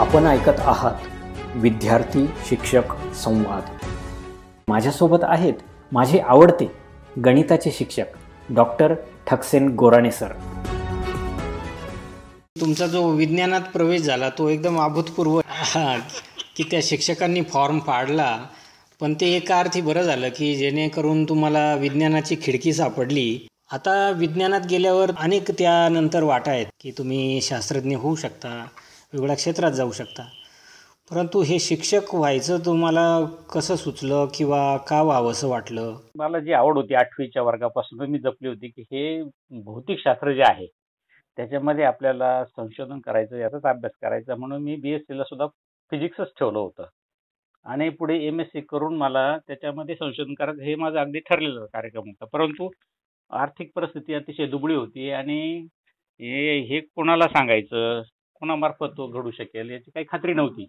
आपण ऐकत आहात विद्यार्थी शिक्षक संवाद. माझ्यासोबत आहेत माझे आवडते गणिताचे शिक्षक डॉक्टर ठकसेन गोराणे सर. तुमचा जो विज्ञानात प्रवेश झाला तो एकदम अभूतपूर्व की त्या शिक्षकांनी फॉर्म फाडला, पण ते एका अर्थी बरं झालं की जेणेकरून तुम्हाला विज्ञानाची खिडकी सापडली. आता विज्ञानात गेल्यावर अनेक त्यानंतर वाटा आहेत की तुम्ही शास्त्रज्ञ होऊ शकता, वेगवेगळ्या क्षेत्रात जाऊ शकता. परंतु हे शिक्षक व्हायचं तुम्हाला कसं सुचलं किंवा का व्हावं असं वाटलं? मला जी आवड होती 8वीच्या वर्गापासून मी जपली होती की हे भौतिकशास्त्र जे आहे त्याच्यामध्ये आपल्याला संशोधन करायचं, याचाच अभ्यास करायचा, म्हणून मी BSc सुद्धा फिजिक्सच ठेवलं होतं. आणि पुढे MSc करून मला त्याच्यामध्ये संशोधन करायचं हे माझं अगदी ठरलेलं कार्यक्रम होता. परंतु आर्थिक परिस्थिती अतिशय दुबळी होती आणि हे कोणाला सांगायचं, कोणामार्फत तो घडू शकेल याची काही खात्री नव्हती.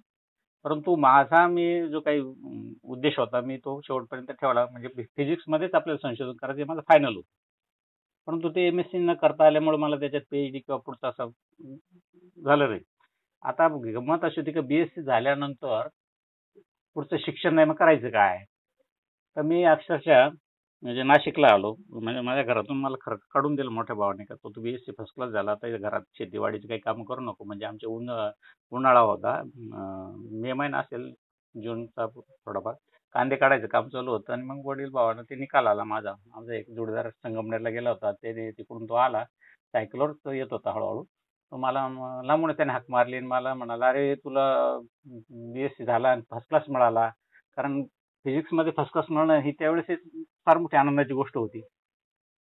परंतु माझा जो काही उद्देश होता मी तो शेवटपर्यंत ठेवला. म्हणजे फिजिक्समध्येच आपल्याला संशोधन करायचं हे माझं फायनल होतं. परंतु ते MSc न करता आल्यामुळे मला त्याच्यात PhD किंवा पुढचं असं झालं नाही. आता गंमत अशी होती की BSc झाल्यानंतर पुढचं शिक्षण नाही, मग करायचं काय? तर मी अक्षरशः म्हणजे नाशिकला आलो. म्हणजे माझ्या घरातून मला खरं काढून दिलं मोठ्या भावाने का तो BSc फर्स्ट क्लास झाला, आता घरात शेतीवाडीची काही कामं करू नको. म्हणजे आमचे उन्हाळा होता, मे महिना असेल, जूनचा थोडाफार कांदे काढायचं काम चालू होतं. आणि मग वडील भावानं ते निकाल आला माझा एक जोडीदार संगमनेरला गेला होता, ते तिकडून तो आला, सायकलवर तो येत होता हळूहळू. तो मला लांबून त्याने हाक मारली आणि मला म्हणाला, अरे तुला BSc झाला आणि फर्स्ट क्लास मिळाला. कारण फिजिक्समध्ये फर्स्ट क्लास मिळणं ही त्यावेळेस फार मोठी आनंदाची गोष्ट होती.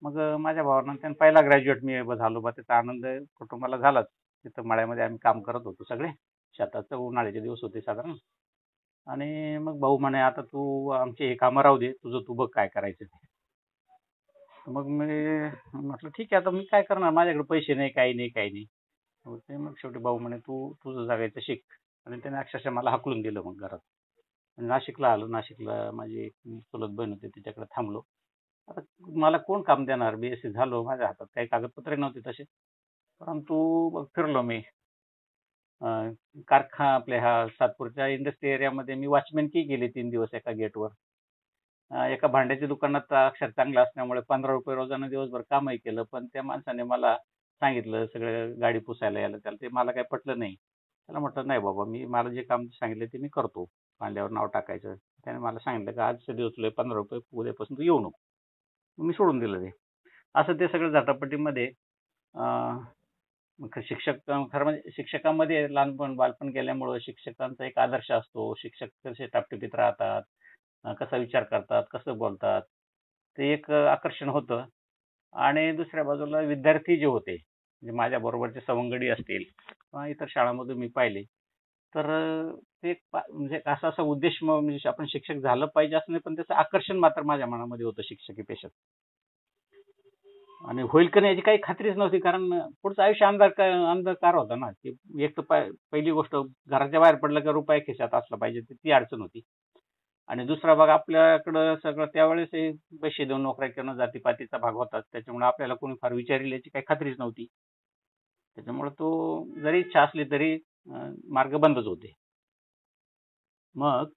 मग माझ्या भावानं त्यानं पहिला ग्रॅज्युएट मी झालो. बा त्याचा आनंद कुटुंबाला झालाच. तिथं मळ्यामध्ये आम्ही काम करत होतो सगळे, शेताचं उन्हाळ्याचे दिवस होते साधारण. आणि मग भाऊ म्हणे, आता तू आमची हे कामं राहू दे, तुझं तू बघ काय करायचं ते. मग मी म्हटलं ठीक आहे, आता मी काय करणार, माझ्याकडे पैसे नाही, काही नाही. ते मग शेवटी भाऊ म्हणे तू तुझं जगायचं शिक. आणि त्याने अक्षरशः मला हाकलून दिलं मग घरात. नाशिकला आलो. नाशिकला माझी एक चुलत बहीण होती, तिच्याकडे थांबलो. आता मला कोण काम देणार, BSc झालो, माझ्या हातात काही कागदपत्रे नव्हते तसे. परंतु मग फिरलो मी कारखाना आपल्या ह्या सातपूरच्या इंडस्ट्री एरियामध्ये मी वॉचमॅनकी केली 3 दिवस एका गेटवर. एका भांड्याच्या दुकानात अक्षर चांगलं असल्यामुळे 15 रुपये रोजानं दिवसभर कामही केलं. पण त्या माणसाने मला सांगितलं सगळं गाडी पुसायला यायला, त्याला ते मला काही पटलं नाही. त्याला म्हटलं, नाही बाबा, मला जे काम सांगितलं ते मी करतो, भांड्यावर नाव टाकायचं. त्याने मला सांगितलं की आजचे दिवस तुला 15 रुपये, उद्यापासून तू येऊ नको. मी सोडून दिलं ते. असं ते सगळं झटापटीमध्ये शिक्षक खरं म्हणजे शिक्षकांमध्ये बालपण गेल्यामुळं शिक्षकांचा एक आदर्श असतो. शिक्षक कसे टापटिपीत राहतात, कसा विचार करतात, कसं बोलतात, ते एक आकर्षण होतं. आणि दुसऱ्या बाजूला विद्यार्थी जे होते, म्हणजे माझ्या बरोबरचे सवंगडी असतील किंवा इतर शाळांमधून मी पाहिले, तर ते म्हणजे असा उद्देश म्हणजे आपण शिक्षक झालं पाहिजे असं नाही, पण त्याचं आकर्षण मात्र माझ्या मनामध्ये होतं शिक्षकी पेशात. आणि होईल का नाही याची काही खात्रीच नव्हती, कारण पुढचं आयुष्य अंधकार होता ना. की एक तर पहिली गोष्ट, घराच्या बाहेर पडलं का रुपये खिशात असला पाहिजे, ती अडचण होती. आणि दुसरा भाग, आपल्याकडं सगळं त्यावेळेस पैसे देऊन नोकऱ्या करणं जातीपातीचा भाग होताच. त्याच्यामुळे आपल्याला कोणी फार विचारेल याची काही खात्रीच नव्हती. त्याच्यामुळे तो जरी इच्छा असली तरी मार्ग बंदच होते. मग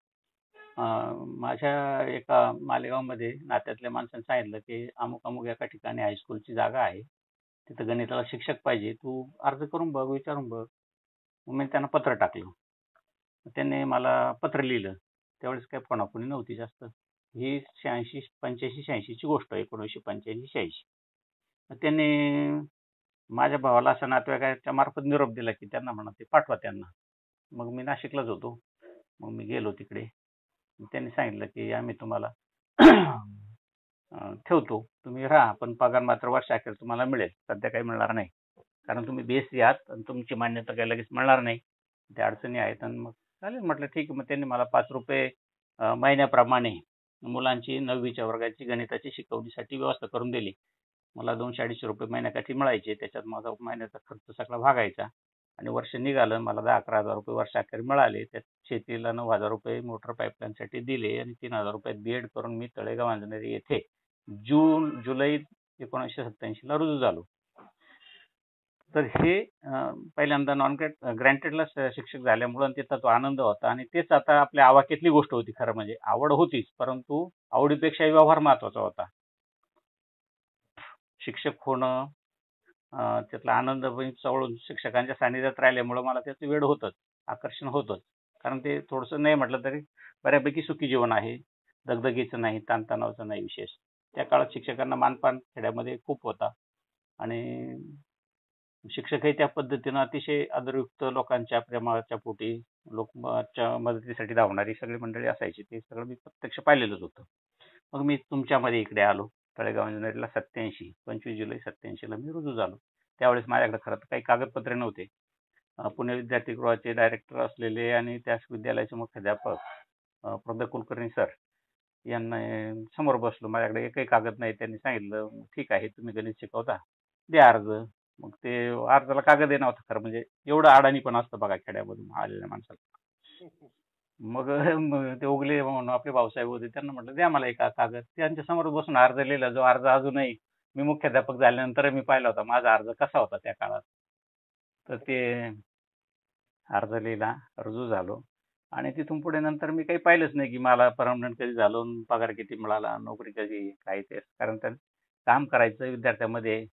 माझ्या एका मालेगावमध्ये नात्यातल्या माणसाने सांगितलं की अमुक एका ठिकाणी हायस्कूलची जागा आहे, तिथं गणिताला शिक्षक पाहिजे, तू अर्ज करून बघ, विचारून बघ. मग मी त्यांना पत्र टाकलं. त्यांनी मला पत्र लिहिलं. त्यावेळेस काही फोनाफोनी नव्हती जास्त. ही 85-86ची गोष्ट आहे, 1985-86. त्यांनी माझ्या भावाला अशा नातेवाईकाच्या मार्फत निरोप दिला की त्यांना म्हणा ते पाठवा त्यांना. मग मी नाशिकलाच होतो. मग मी गेलो तिकडे. त्यांनी सांगितलं की आम्ही तुम्हाला ठेवतो, तुम्ही राहा, पण पगार मात्र वर्षाखेर तुम्हाला मिळेल, सध्या काही मिळणार नाही, कारण तुम्ही BSc आहात आणि तुमची मान्यता काही लगेच मिळणार नाही, त्या अडचणी आहेत. आणि मग चालेल म्हटलं ठीक आहे. मग त्यांनी मला 5 रुपये महिन्याप्रमाणे मुलांची 9वीच्या वर्गाची गणिताची शिकवणीसाठी व्यवस्था करून दिली. मला 200-250 रुपये महिन्याकाठी मिळायचे. त्याच्यात माझा महिन्याचा खर्च सगळा भागायचा. आणि वर्ष निघालं, मला 10-11 हजार रुपये वर्षाखेर मिळाले. त्यात शेतीला 9,000 रुपये मोटर पाईपलाईनसाठी दिले आणि 3,000 रुपयात BEd करून मी तळेगाव अंजनेरी येथे जुलै 1987ला रुजू झालो. तर हे पहिल्यांदा नॉन ग्रँटेडला शिक्षक झाल्यामुळं त्याचा तो आनंद होता आणि तेच आता आपल्या आवाक्यातली गोष्ट होती. खरं म्हणजे आवड होतीच, परंतु आवडीपेक्षा व्यवहार महत्त्वाचा होता. शिक्षक होणं, त्यातला आनंद जवळून शिक्षकांच्या सानिध्यात राहिल्यामुळं मला त्याचं वेड होतंच, आकर्षण होतंच. कारण ते थोडंसं नाही म्हटलं तरी बऱ्यापैकी सुखी जीवन आहे. दगदगीचं नाही, ताणतणावाचं नाही विशेष. त्या काळात शिक्षकांना मानपान खेड्यामध्ये खूप होता आणि शिक्षकही त्या पद्धतीनं अतिशय आदरयुक्त लोकांच्या प्रेमाच्या पोटी लोकांच्या मदतीसाठी धावणारी सगळी मंडळी असायची. ते सगळं मी प्रत्यक्ष पाहिलेलंच होतं. मग मी तुमच्यामध्ये इकडे आलो. तळेगाव इंजिनिअरिंगला 87 25 जुलै 87ला मी रुजू झालो. त्यावेळेस माझ्याकडे खरं तर काही कागदपत्रे नव्हते. पुणे विद्यार्थीगृहाचे डायरेक्टर असलेले आणि त्याच विद्यालयाचे मुख्याध्यापक प्रदीप कुलकर्णी सर यांना समोर बसलो. माझ्याकडे एकही कागद नाही. त्यांनी सांगितलं, ठीक आहे तुम्ही गणित शिकवता, द्या अर्ज. मग ते अर्जाला कागद येणार होता खरं म्हणजे एवढं अडाणी पण असतं बघा खेड्यामधून आलेल्या माणसाला. मग ते उगले म्हणून आपले भाऊसाहेब होते, त्यांना म्हटलं द्या मला एक कागद. त्यांच्या समोर बसून अर्ज लिहिला. जो अर्ज अजूनही मी मुख्याध्यापक झाल्यानंतर मी पाहिला होता माझा अर्ज कसा होता त्या काळात. तर ते अर्ज लिहिला, रुजू झालो आणि तिथून पुढे नंतर मी काही पाहिलंच नाही की मला परमनंट कधी झालो, पगार किती मिळाला, नोकरी कधी, काय ते. कारण तर काम करायचं, विद्यार्थ्यांमध्ये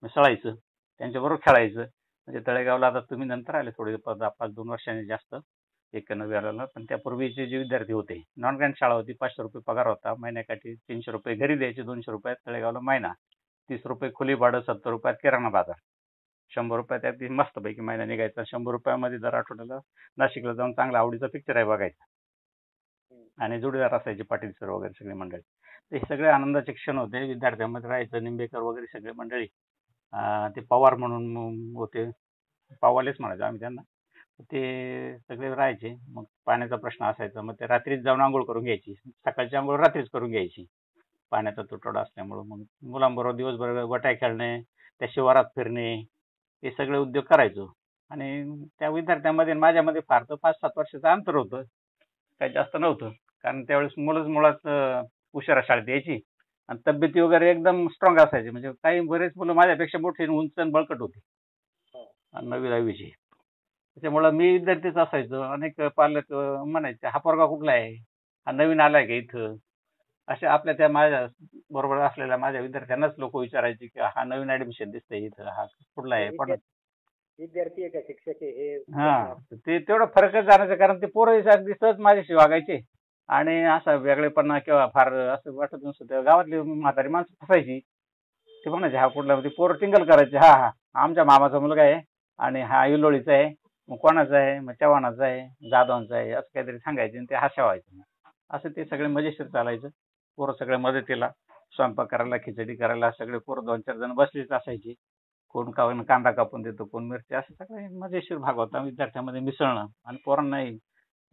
मिसळायचं, त्यांच्याबरोबर खेळायचं. म्हणजे तळेगावला आता तुम्ही नंतर आले थोडे 5-2 वर्षांनी जास्त 91ला, पण त्यापूर्वीचे जे विद्यार्थी होते, नॉन ग्रँट शाळा होती, 500 रुपये पगार होता, महिन्याकाठी 300 रुपये घरी द्यायचे, 200 रुपयात तळेगावला महिना, 30 रुपये खुली भाडं, 70 रुपयात किराणा बाजार, 100 रुपयात त्यात मस्तपैकी महिना निघायचा. 100 रुपयामध्ये दर आठवड्याला नाशिकला जाऊन चांगला आवडीचा पिक्चर आहे बघायचा आणि जोडीदार असायचे पाटील सर वगैरे सगळे मंडळी. तर हे सगळे आनंदाचे क्षण होते. विद्यार्थ्यांमध्ये राहायचं, निंबेकर वगैरे सगळे मंडळी, ते पवार म्हणून होते, पाववालेच म्हणायचो आम्ही त्यांना. ते सगळे राहायचे. मग पाण्याचा प्रश्न असायचा, मग ते रात्रीच जाऊन आंघोळ करून घ्यायची, सकाळची आंघोळ रात्रीच करून घ्यायची पाण्याचा तुटवडा असल्यामुळं. मग मुलांबरोबर दिवसभर गोट्या खेळणे, त्या शिवारात फिरणे, हे सगळे उद्योग करायचो. आणि त्या विद्यार्थ्यांमध्ये आणि माझ्यामध्ये फार तर 5-7 वर्षाचं अंतर होतं, काही जास्त नव्हतं. कारण त्यावेळेस मुलंच मुळात उशिरा शाळेत यायची आणि तब्येती वगैरे एकदम स्ट्रॉंग असायची. म्हणजे काही बरेच मुलं माझ्यापेक्षा मोठी आणि उंच आणि बळकट होती 9वी-10वीची. त्याच्यामुळं मी विद्यार्थीच असायचो. अनेक पालक म्हणायचे, हा पोरगा कुठला आहे, हा नवीन आलाय का इथं. अशा आपल्या त्या माझ्या बरोबर असलेल्या माझ्या विद्यार्थ्यांनाच लोक विचारायचे की हा नवीन ऍडमिशन दिसतंय इथं, हा कुठला आहे, पण विद्यार्थी आहे का शिक्षक आहे हे. हा ते तेवढं फरकच जाण्याचं कारण ते पोरं अगदी सहज माझ्याशी वागायचे आणि असं वेगळेपणा किंवा फार असं वाटत नसतं. गावातली म्हातारी माणसं फसायची, ते म्हणायचे हा कुठला, ते पोरं टिंगल करायचे, हा हा आमच्या मामाचा मुलगा आहे आणि हा इलोळीचा आहे, मग कोणाचा आहे, मग चव्हाणाचा आहे, जाधवांचा आहे, असं काहीतरी सांगायचे आणि ते हशा व्हायचं. असं ते सगळे मजेशीर चालायचं. पोरं सगळे मदतीला, स्वयंपाक करायला, खिचडी करायला सगळे पोरं 2-4 जण बसलेच असायचे. कोण कांदा कापून देतो, कोण मिरची, असं सगळे मजेशीर भाग होता विद्यार्थ्यांमध्ये मिसळणं. आणि पोरांनाही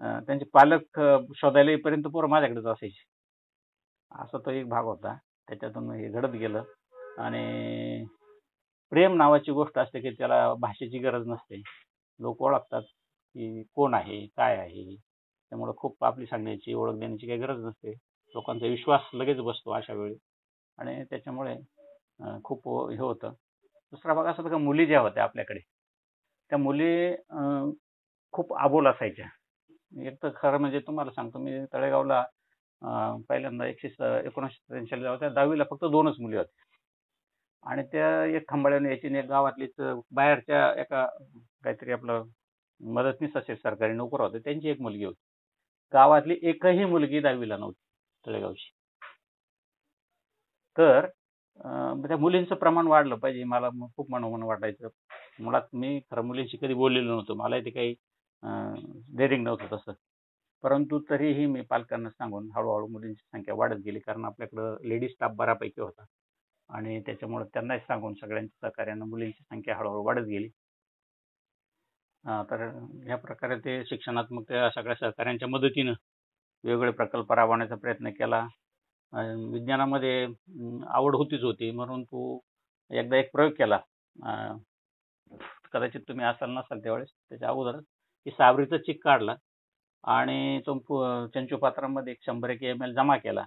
त्यांचे पालक शोधायला येईपर्यंत पोरं माझ्याकडेच असायची. असा तो एक भाग होता. त्याच्यातून हे घडत गेलं. आणि प्रेम नावाची गोष्ट असते की त्याला भाषेची गरज नसते. लोक ओळखतात की कोण आहे, काय आहे. त्यामुळं खूप आपली सांगण्याची, ओळख देण्याची काही गरज नसते. लोकांचा विश्वास लगेच बसतो अशा वेळी आणि त्याच्यामुळे खूप हे होतं. दुसरा भाग असा होता का मुली ज्या होत्या आपल्याकडे, त्या मुली खूप आबोल असायच्या. एक तर खरं म्हणजे तुम्हाला सांगतो, मी तळेगावला पहिल्यांदा 1983 होत्या. 10वीला फक्त 2च मुली होत्या आणि त्या एक खंबाळ्याने यायची आणि एक गावातलीच बाहेरच्या एका काहीतरी आपलं मदतनीस असेल सरकारी नोकर होते, त्यांची एक मुलगी होती. गावातली एकही मुलगी 10वीला नव्हती तळेगावची. तर त्या मुलींचं प्रमाण वाढलं पाहिजे, मला खूप मनोमन वाटायचं. मुळात मी खरं मुलींशी कधी बोललेलो नव्हतो, मला ते काही डेअरिंग नव्हतं तसं. परंतु तरीही मी पालकांना सांगून हळूहळू मुलींची संख्या वाढत गेली. कारण आपल्याकडं लेडीज स्टाफ बऱ्यापैकी होता आणि त्याच्यामुळे त्यांनाच सांगून सगळ्यांच्या सहकार्यानं मुलींची संख्या हळूहळू वाढत गेली. तर ह्या प्रकारे ते शिक्षणात्मक त्या सगळ्या सहकाऱ्यांच्या मदतीनं वेगवेगळे प्रकल्प राबवण्याचा प्रयत्न केला. विज्ञानामध्ये आवड होती म्हणून तू एकदा एक प्रयोग केला. कदाचित तुम्ही असाल नसाल त्यावेळेस, त्याच्या अगोदर की सावरीचा चिक काढला आणि तो चंचू पात्रामध्ये 100 ml जमा केला.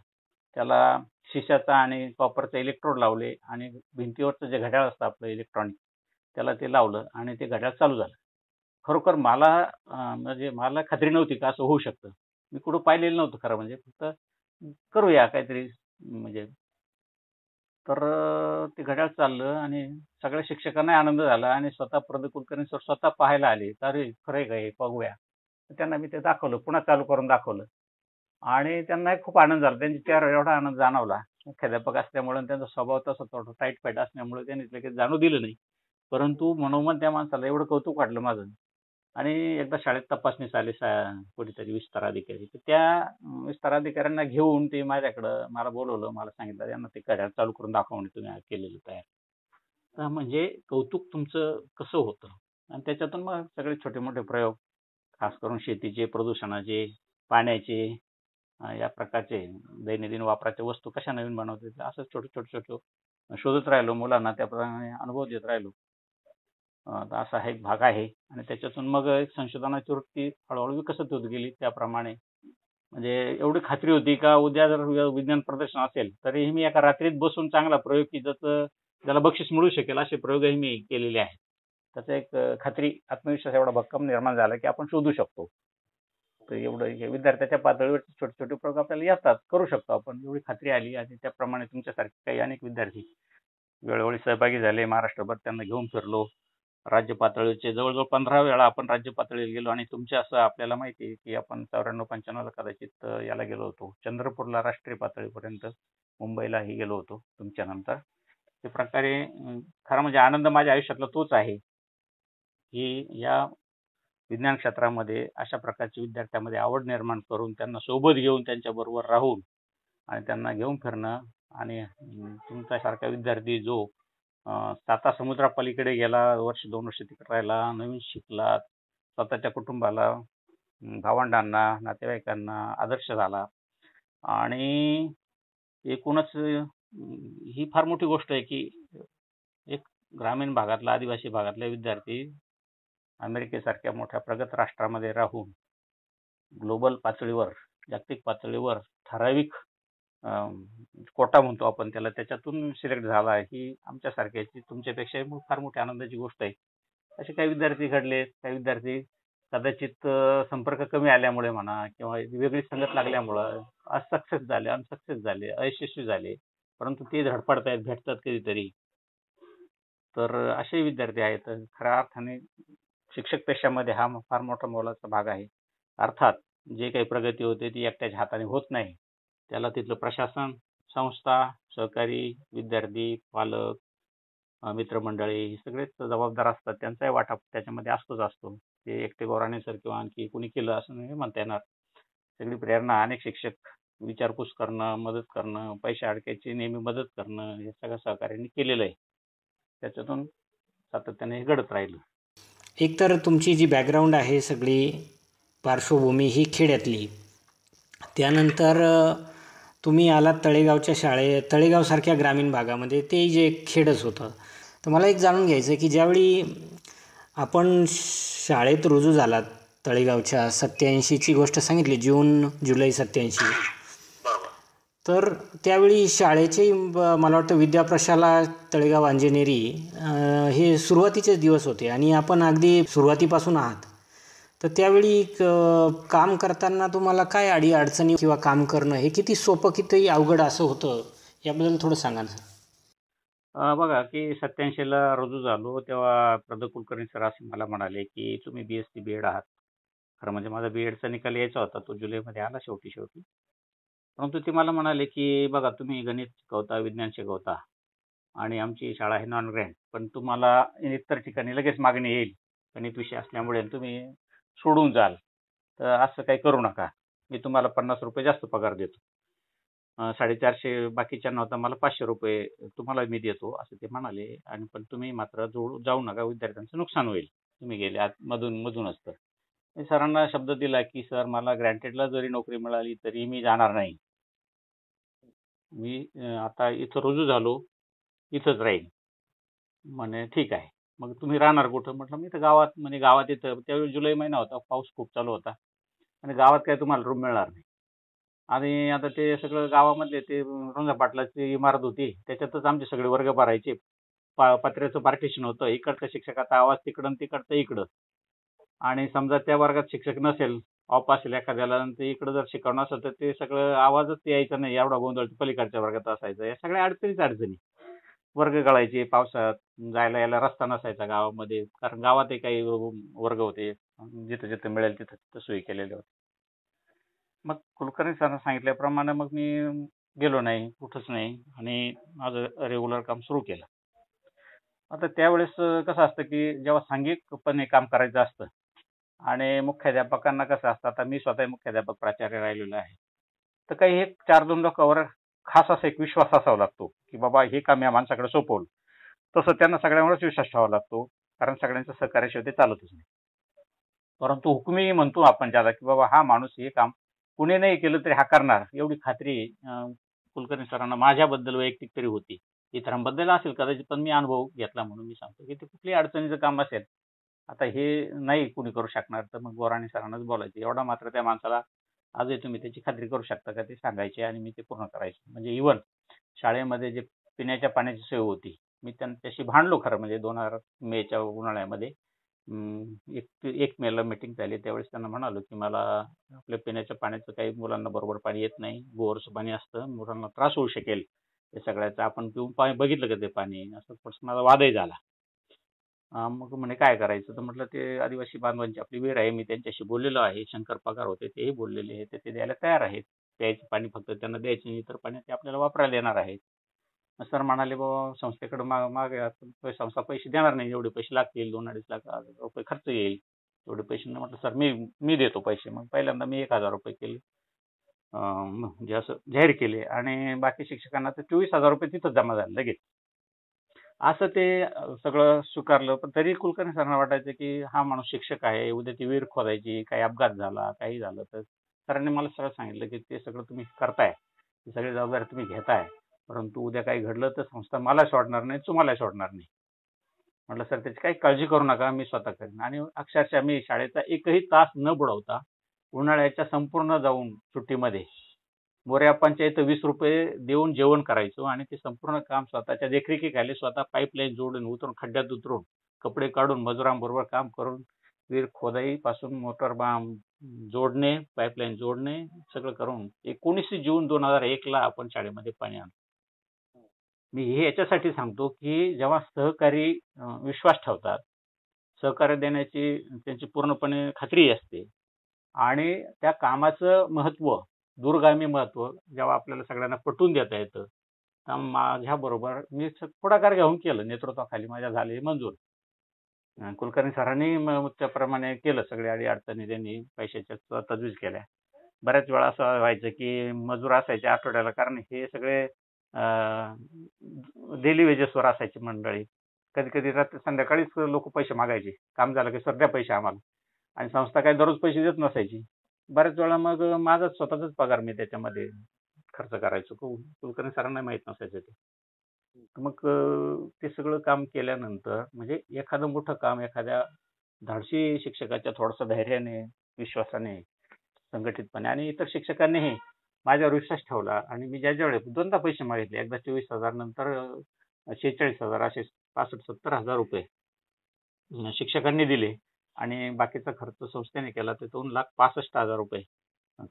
त्याला शिशाचा आणि कॉपरचा इलेक्ट्रोड लावले आणि भिंतीवरचं जे घड्याळ असतं आपलं इलेक्ट्रॉनिक, त्याला ते लावलं आणि ते घड्याळ चालू झालं. खरोखर मला म्हणजे मला खात्री नव्हती का असं होऊ शकतं. मी कुठं पाहिलेलं नव्हतं खरं म्हणजे. फक्त करूया काहीतरी म्हणजे. तर ते घड्याळ चाललं आणि सगळ्या शिक्षकांनाही आनंद झाला आणि स्वतः कुलकर्णी सर स्वतः पाहायला आले. "अरे खरं आहे का हे? बघूया." तर त्यांना मी ते दाखवलं. पुन्हा चालू करून दाखवलं आणि त्यांनाही खूप आनंद झाला. त्यांच्या चेहऱ्यावर एवढा आनंद जाणवला. मुख्याध्यापक असल्यामुळे आणि त्यांचा स्वभाव तसा थोडा टाईट-फाईट असल्यामुळे त्यांनी लगेच जाणवू दिलं नाही. परंतु मनोमन त्या माणसाला एवढं कौतुक वाटलं माझं आणि एकदा शाळेत तपासणीस आले कोणीतरी विस्तार अधिकारी. तर त्या विस्तार अधिकाऱ्यांना घेऊन ते माझ्याकडं मला बोलवलं. मला सांगितलं, "यांना ते घड्याळ चालू करून दाखवा म्हणे तुम्ही केलेलं तयार." तर म्हणजे कौतुक तुमचं कसं होतं आणि त्याच्यातून मग सगळे छोटे-मोठे प्रयोग, खास करून शेतीचे, प्रदूषणाचे, पाण्याचे, या प्रकारचे दैनंदिन वापराच्या वस्तू कशा नवीन बनवता येतील असं छोटं शोधत राहिलो. मुलांना त्याप्रमाणे अनुभव देत राहिलो. तर असा हा एक भाग आहे आणि त्याच्यातून मग एक संशोधनाची वृत्ती हळूहळू विकसित होत गेली. त्याप्रमाणे म्हणजे एवढी खात्री होती का उद्या जर विज्ञान प्रदर्शन असेल तरीही मी एका रात्रीत बसून चांगला प्रयोग की ज्याला बक्षीस मिळू शकेल असे प्रयोगही मी केलेले आहेत. त्याचा एक खात्री, आत्मविश्वास एवढा भक्कम निर्माण झाला की आपण शोधू शकतो. तर एवढं हे विद्यार्थ्याच्या पातळीवर छोटे-छोटे प्रयोग आपल्याला येतात, करू शकतो आपण. एवढी खात्री आली आणि त्याप्रमाणे तुमच्यासारखे काही अनेक विद्यार्थी वेळोवेळी सहभागी झाले. महाराष्ट्रभर त्यांना घेऊन फिरलो. राज्य पातळीचे जवळजवळ 15 वेळा आपण राज्य पातळीवर गेलो आणि तुमच्या असं आपल्याला माहिती आहे की आपण 94-95 ला कदाचित याला गेलो होतो. चंद्रपूरला राष्ट्रीय पातळीपर्यंत, मुंबईलाही गेलो होतो तुमच्यानंतर. त्या प्रकारे खरा म्हणजे आनंद माझ्या आयुष्यातला तोच आहे की या विज्ञान क्षेत्रामध्ये अशा प्रकारची विद्यार्थ्यांमध्ये आवड निर्माण करून त्यांना सोबत घेऊन त्यांच्याबरोबर राहून आणि त्यांना घेऊन फिरणं आणि तुमच्यासारखा विद्यार्थी जो 7 समुद्रापलीकडे गेला, वर्ष 2 वर्ष तिकडे राहिला, नवीन शिकला, स्वतःच्या कुटुंबाला, भावंडांना, नातेवाईकांना आदर्श झाला आणि एकूणच ही फार मोठी गोष्ट आहे की एक ग्रामीण भागातला, आदिवासी भागातला विद्यार्थी अमेरिकेसारख्या मोठ्या प्रगत राष्ट्रामध्ये राहून ग्लोबल पातळीवर, जागतिक पातळीवर ठराविक कोटा म्हणतो आपण त्याला, त्याच्यातून सिलेक्ट झाला. ही आमच्यासारख्याची तुमच्यापेक्षा फार मोठी आनंदाची गोष्ट आहे. असे काही विद्यार्थी घडले, काही विद्यार्थी कदाचित संपर्क कमी आल्यामुळे म्हणा किंवा वेगळी संगत लागल्यामुळं असक्सेस झाले, अनसक्सेस झाले, अयशस्वी झाले. परंतु ते धडपडतायत, भेटतात कधीतरी. तर असे विद्यार्थी आहेत. खऱ्या अर्थाने शिक्षक पेशामध्ये हा फार मोठा मोलाचा भाग आहे. अर्थात जे काही प्रगती होते ती एकट्याच्या हाताने होत नाही. त्याला तिथलं प्रशासन, संस्था, सहकारी, विद्यार्थी, पालक, मित्रमंडळी हे सगळेच जबाबदार असतात. त्यांचाही वाटा त्याच्यामध्ये असतो. ते एकटे गौराणे सर किंवा आणखी कोणी केलं असं नाही म्हणता येणार. सगळी प्रेरणा अनेक शिक्षक विचारपूस करणं, मदत करणं, पैसे अडकायची नेहमी मदत करणं हे सगळं सहकार्याने केलेलं आहे. त्याच्यातून सातत्याने हे घडत राहिलं. एकतर तुमची जी बॅकग्राऊंड आहे सगळी पार्श्वभूमी ही खेड्यातली, त्यानंतर तुम्ही आलात तळेगावच्या तळेगावसारख्या ग्रामीण भागामध्ये, ते जे खेडच होतं. तर मला एक जाणून घ्यायचं आहे की ज्यावेळी आपण शाळेत रुजू झालात, तळेगावच्या 87ची गोष्ट सांगितली, जुलै 87, तर त्यावेळी शाळेचे मला वाटतं विद्याप्रशाला तळेगाव अंजनेरी हे सुरुवातीचेच दिवस होते आणि आपण अगदी सुरुवातीपासून आहात. तर त्यावेळी काम करताना तुम्हाला काय अडचणी किंवा काम करणं हे किती सोपं किती अवघड असं होतं, याबद्दल थोडं सांगा ना सर. बघा की 87ला रुजू झालो तेव्हा कुलकर्णी सर असं मला म्हणाले की तुम्ही BSc B.Ed आहात. खरं म्हणजे माझा B.Edचा निकाल यायचा होता, तो जुलैमध्ये आला शेवटी. परंतु ते मला म्हणाले की बघा तुम्ही गणित शिकवता, विज्ञान शिकवता आणि आमची शाळा आहे नॉन ग्रँट, पण तुम्हाला इतर ठिकाणी लगेच मागणी येईल गणित विषय असल्यामुळे, तुम्ही सोडून जाल. तर असं काही करू नका. मी तुम्हाला 50 रुपये जास्त पगार देतो. 450 बाकीच्यांना होता, मला 500 रुपये तुम्हाला मी देतो असं ते म्हणाले. आणि पण तुम्ही मात्र जाऊ नका, विद्यार्थ्यांचं नुकसान होईल. तुम्ही गेले मधून असतं. मी सरांना शब्द दिला की सर मला ग्रँटेडला जरी नोकरी मिळाली तरी मी जाणार नाही. मी आता इथं रुजू झालो, इथंच राहील. म्हणे ठीक आहे, मग तुम्ही राहणार कुठं? म्हटलं मी तर गावात. म्हणजे गावात इथं त्यावेळी जुलै महिना होता, पाऊस खूप चालू होता आणि गावात काय तुम्हाला रूम मिळणार नाही. आणि आता ते सगळं गावामधले ते रोंजा पाटलाची इमारत होती, त्याच्यातच आमचे सगळे वर्ग भरायचे. पत्र्याचं पार्टिशन होतं, इकडच्या शिक्षकाचा आवाज तिकडं आणि तिकडचं इकडं. आणि समजा त्या वर्गात शिक्षक नसेल, ऑफ असेल एखाद्याला आणि ते इकडं जर शिकवणं असेल तर ते सगळं आवाजच यायचा नाही, एवढा गोंधळ पलीकडच्या वर्गात असायचा. या सगळ्या अडचणी. वर्ग गळायचे पावसात, जायला यायला रस्ता नसायचा गावामध्ये, कारण गावातही काही वर्ग होते, जिथं जिथं मिळेल तिथं तिथं सोयी केलेल्या होत्या. मग कुलकर्णी सरांनी सांगितल्याप्रमाणे मग मी गेलो नाही, कुठंच नाही आणि माझं रेग्युलर काम सुरू केलं. आता त्यावेळेस कसं असतं की जेव्हा सांघिकपणे काम करायचं असतं आणि मुख्याध्यापकांना कसं असतं, आता मी स्वतः मुख्याध्यापक प्राचार्य राहिलेलो आहे, तर काही एक 4-2 लोकांवर खास असा एक विश्वास असावा लागतो की बाबा हे काम या माणसाकडे सोपवलं. तसं त्यांना सगळ्यांवरच विश्वास ठेवावा लागतो, कारण सगळ्यांचं सहकार्याशिवाय ते चालतच नाही. परंतु हुकमी म्हणतो आपण ज्याला की बाबा हा माणूस हे काम कुणी नाही केलं तरी हा करणार, एवढी खात्री कुलकर्णी सरांना माझ्याबद्दल वैयक्तिक तरी होती. इतरांबद्दल असेल कदाचित, पण मी अनुभव घेतला म्हणून मी सांगतो की ते कुठल्याही अडचणीचं काम असेल, आता हे नाही कुणी करू शकणार तर मग गोराणी सरांनाच बोलायचं. एवढा मात्र त्या माणसाला आजही तुम्ही त्याची खात्री करू शकता का, ते सांगायचे आणि मी ते पूर्ण करायचे. म्हणजे इव्हन शाळेमध्ये जे पिण्याच्या पाण्याची सोय होती, मी त्याशी भांडलो खरं म्हणजे 2000 मेच्या उन्हाळ्यामध्ये. एक मेला मीटिंग झाली, त्यावेळेस त्यांना म्हणालो की मला आपल्या पिण्याच्या पाण्याचं काही मुलांना बरोबर पाणी येत नाही, बोरचं पाणी असतं, मुलांना त्रास होऊ शकेल हे सगळ्याचं, आपण पिऊन पाणी बघितलं का ते पाणी, असं थोडंसं माझा वादही झाला. मग म्हणे काय करायचं, तर म्हटलं ते आदिवासी बांधवांची आपली विहीर आहे, मी त्यांच्याशी बोललेलो आहे, शंकर पगार होते तेही बोललेले आहेत, ते द्यायला तयार आहेत. प्यायचं पाणी फक्त त्यांना द्यायचं, इतर पाणी ते आपल्याला वापरायला येणार आहेत. सर म्हणाले बाबा संस्थेकडे मागे संस्था पैसे देणार नाही, एवढे पैसे लागतील, 2-2.5 लाख रुपये खर्च येईल, एवढे पैसे नाही. म्हटलं सर मी देतो पैसे. मग पहिल्यांदा मी 1,000 रुपये केले, म्हणजे असं जाहीर केले आणि बाकी शिक्षकांना तर 24,000 रुपये तिथंच जमा झाले लगेच. असं ते सगळं स्वीकारलं. पण तरी कुलकर्णी सरांना वाटायचं की हा माणूस शिक्षक आहे, उद्या ती विहीर खोदायची, काही अपघात झाला, काही झालं तर. सरांनी मला सरळ सांगितलं की ते सगळं तुम्ही करताय, ती सगळी जबाबदारी तुम्ही घेताय, परंतु उद्या काही घडलं तर संस्था मला सोडणार नाही, तुम्हाला सोडणार नाही. म्हटलं सर त्याची काही काळजी करू नका, मी स्वतः करेन. आणि अक्षरशः मी शाळेचा एकही तास न बुडवता उन्हाळ्याच्या संपूर्ण जाऊन सुट्टीमध्ये मोऱ्याप्पांच्या इथं 20 रुपये देऊन जेवण करायचो आणि ते संपूर्ण काम स्वतःच्या देखरेखीखाली स्वतः पाईपलाईन जोडून उतरून खड्ड्यात उतरून कपडे काढून मजुरांबरोबर काम करून विहीर खोदाई पासून मोटर बांब जोडणे, पाईपलाईन जोडणे सगळं करून 19 जून 2001 ला आपण शाळेमध्ये पाणी आणलं. मी हे याच्यासाठी सांगतो की जेव्हा सहकारी विश्वास ठेवतात, सहकार्य देण्याची त्यांची पूर्णपणे खात्री असते आणि त्या कामाचं महत्त्व, दूरगामी महत्त्व जेव्हा आपल्याला सगळ्यांना पटवून देता येतं, तर माझ्याबरोबर मी पुढाकार घेऊन केलं, नेतृत्वाखाली माझ्या झाले मंजूर. कुलकर्णी सरांनी त्याप्रमाणे केलं, सगळ्या अडीअडचणी त्यांनी पैशाच्या तजवीज केल्या. बऱ्याच वेळा असं व्हायचं की मजूर असायचे आठवड्याला, कारण हे सगळे डेली वेजेसवर असायची मंडळी. कधी कधी रात्री संध्याकाळीच लोक पैसे मागायचे, काम झालं की सर द्या पैसे आम्हाला, आणि संस्था काही दररोज पैसे देत नसायची. बऱ्याच वेळा मग माझाच स्वतःचाच पगार मी त्याच्यामध्ये खर्च करायचो. कुलकर्णी सरांना माहीत नसायचं ते. मग ते सगळं काम केल्यानंतर म्हणजे एखादं मोठं काम एखाद्या धाडसी शिक्षकाच्या थोडंसं धैर्याने, विश्वासाने, संघटितपणे आणि इतर शिक्षकांनीही माझ्यावर विश्वास ठेवला आणि मी ज्यावेळेस दोनदा पैसे मागितले, एकदा 24,000 नंतर 46,000, असे 65-70 हजार रुपये शिक्षकांनी दिले आणि बाकीचा खर्च संस्थेने केला, ते 2,65,000 रुपये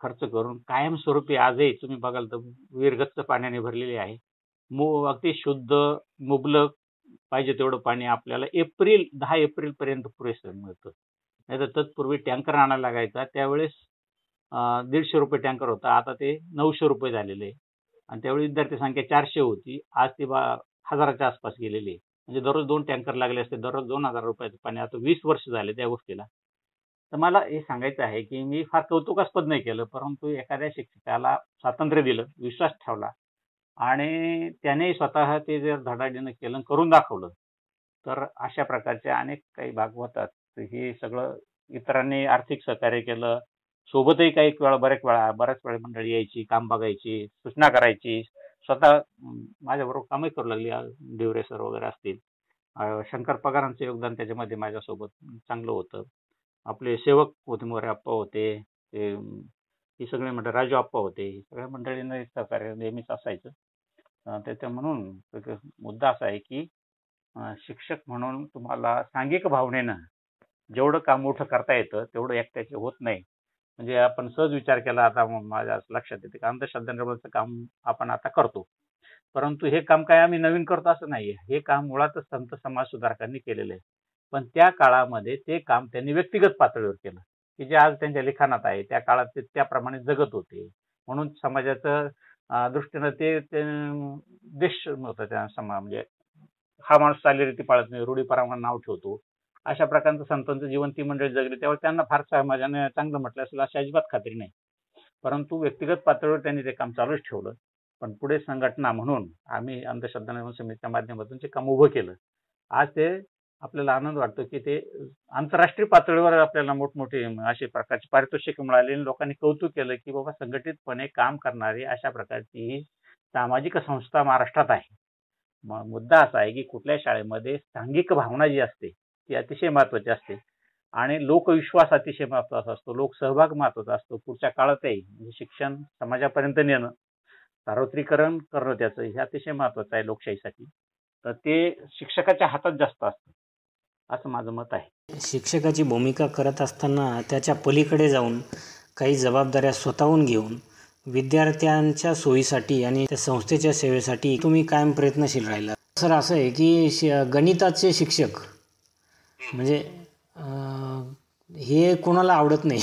खर्च करून कायमस्वरूपी आजही तुम्ही बघाल तर विहीर गच्च पाण्याने भरलेली आहे. अगदी शुद्ध मुबलक पाहिजे तेवढं पाणी आपल्याला 10 एप्रिल पर्यंत पुरेसं मिळतं. नाहीतर तत्पूर्वी टँकर आणायला लागायचा, त्यावेळेस 150 रुपये टँकर होता, आता ते 900 रुपये झालेले आहे. आणि त्यावेळी विद्यार्थी संख्या 400 होती, आज ती 1000च्या आसपास गेलेली आहे. म्हणजे दररोज 2 टँकर लागले असते, दररोज 2,000 रुपयाचं पाणी. आता 20 वर्ष झाले त्या गोष्टीला. तर मला हे सांगायचं आहे की मी फार कौतुकास्पद नाही केलं, परंतु एखाद्या शिक्षकाला स्वातंत्र्य दिलं, विश्वास ठेवला आणि त्याने स्वतः ते जर धडाडीनं केलं, करून दाखवलं, तर अशा प्रकारचे अनेक काही भाग होतात. तर हे सगळं इतरांनी आर्थिक सहकार्य केलं, सोबतही काही बऱ्याच वेळा मंडळी यायची, काम बघायची, सूचना करायची, स्वतः माझ्याबरोबर कामही करू लागली. देवरे सर वगैरे असतील, शंकर पगारांचं योगदान त्याच्यामध्ये माझ्यासोबत चांगलं होतं. आपले सेवक होते, मोरे आप्पा होते, ते हे सगळे मंडळ, राजू आप्पा होते, सगळ्या मंडळींना सहकार्य नेहमीच असायचं. त्याच्या म्हणून मुद्दा असा आहे की शिक्षक म्हणून तुम्हाला सांघिक भावनेनं जेवढं काम मोठं करता येतं तेवढं एकट्याचे होत नाही. म्हणजे आपण सहज विचार केला, आता माझ्या लक्षात येते की अंधश्रद्धा निर्मूलनाचं काम आपण आता करतो, परंतु हे काम काय आम्ही नवीन करतो असं नाहीये. हे काम मुळातच संत समाज सुधारकांनी केलेलं आहे. पण त्या काळामध्ये ते काम त्यांनी व्यक्तिगत पातळीवर केलं, की जे आज त्यांच्या लिखाणात आहे. त्या काळात ते त्याप्रमाणे जगत होते, म्हणून समाजाचं दृष्टीनं ते देश होतं त्या म्हणजे हा माणूस चालीरीती पाळत नाही, रूढीपरांना नाव ठेवतो, अशा प्रकारचं संतांचं जीवन ती मंडळी जगली. तेव्हा त्यांना फार समाजाने चांगलं म्हटलं असेल अशी अजिबात खात्री नाही. परंतु व्यक्तिगत पातळीवर त्यांनी ते काम चालूच ठेवलं. पण पुढे संघटना म्हणून आम्ही अंधश्रद्धा निर्मूलन समितीच्या माध्यमातून ते काम उभं केलं. आज ते आपल्याला आनंद वाटतो की ते आंतरराष्ट्रीय पातळीवर आपल्याला मोठमोठे अशा प्रकारचे पारितोषिक मिळाले आणि लोकांनी कौतुक केलं की बाबा संघटितपणे काम करणारी अशा प्रकारची ही सामाजिक संस्था महाराष्ट्रात आहे. मुद्दा असा आहे की कुठल्या शाळेमध्ये सांघिक भावना जी असते ती अतिशय महत्वाची असते आणि लोकविश्वास अतिशय महत्वाचा असतो, लोकसहभाग महत्वाचा असतो. पुढच्या काळातही म्हणजे शिक्षण समाजापर्यंत नेणं, सार्वत्रिकरण करणं त्याचं हे अतिशय महत्वाचं आहे लोकशाहीसाठी. तर ते शिक्षकाच्या हातात जास्त असतं असं माझं मत आहे. शिक्षकाची भूमिका करत असताना त्याच्या पलीकडे जाऊन काही जबाबदाऱ्या स्वतःहून घेऊन विद्यार्थ्यांच्या सोयीसाठी आणि त्या संस्थेच्या सेवेसाठी तुम्ही कायम प्रयत्नशील राहिला. सर, असं आहे की गणिताचे शिक्षक म्हणजे हे कोणाला आवडत नाही.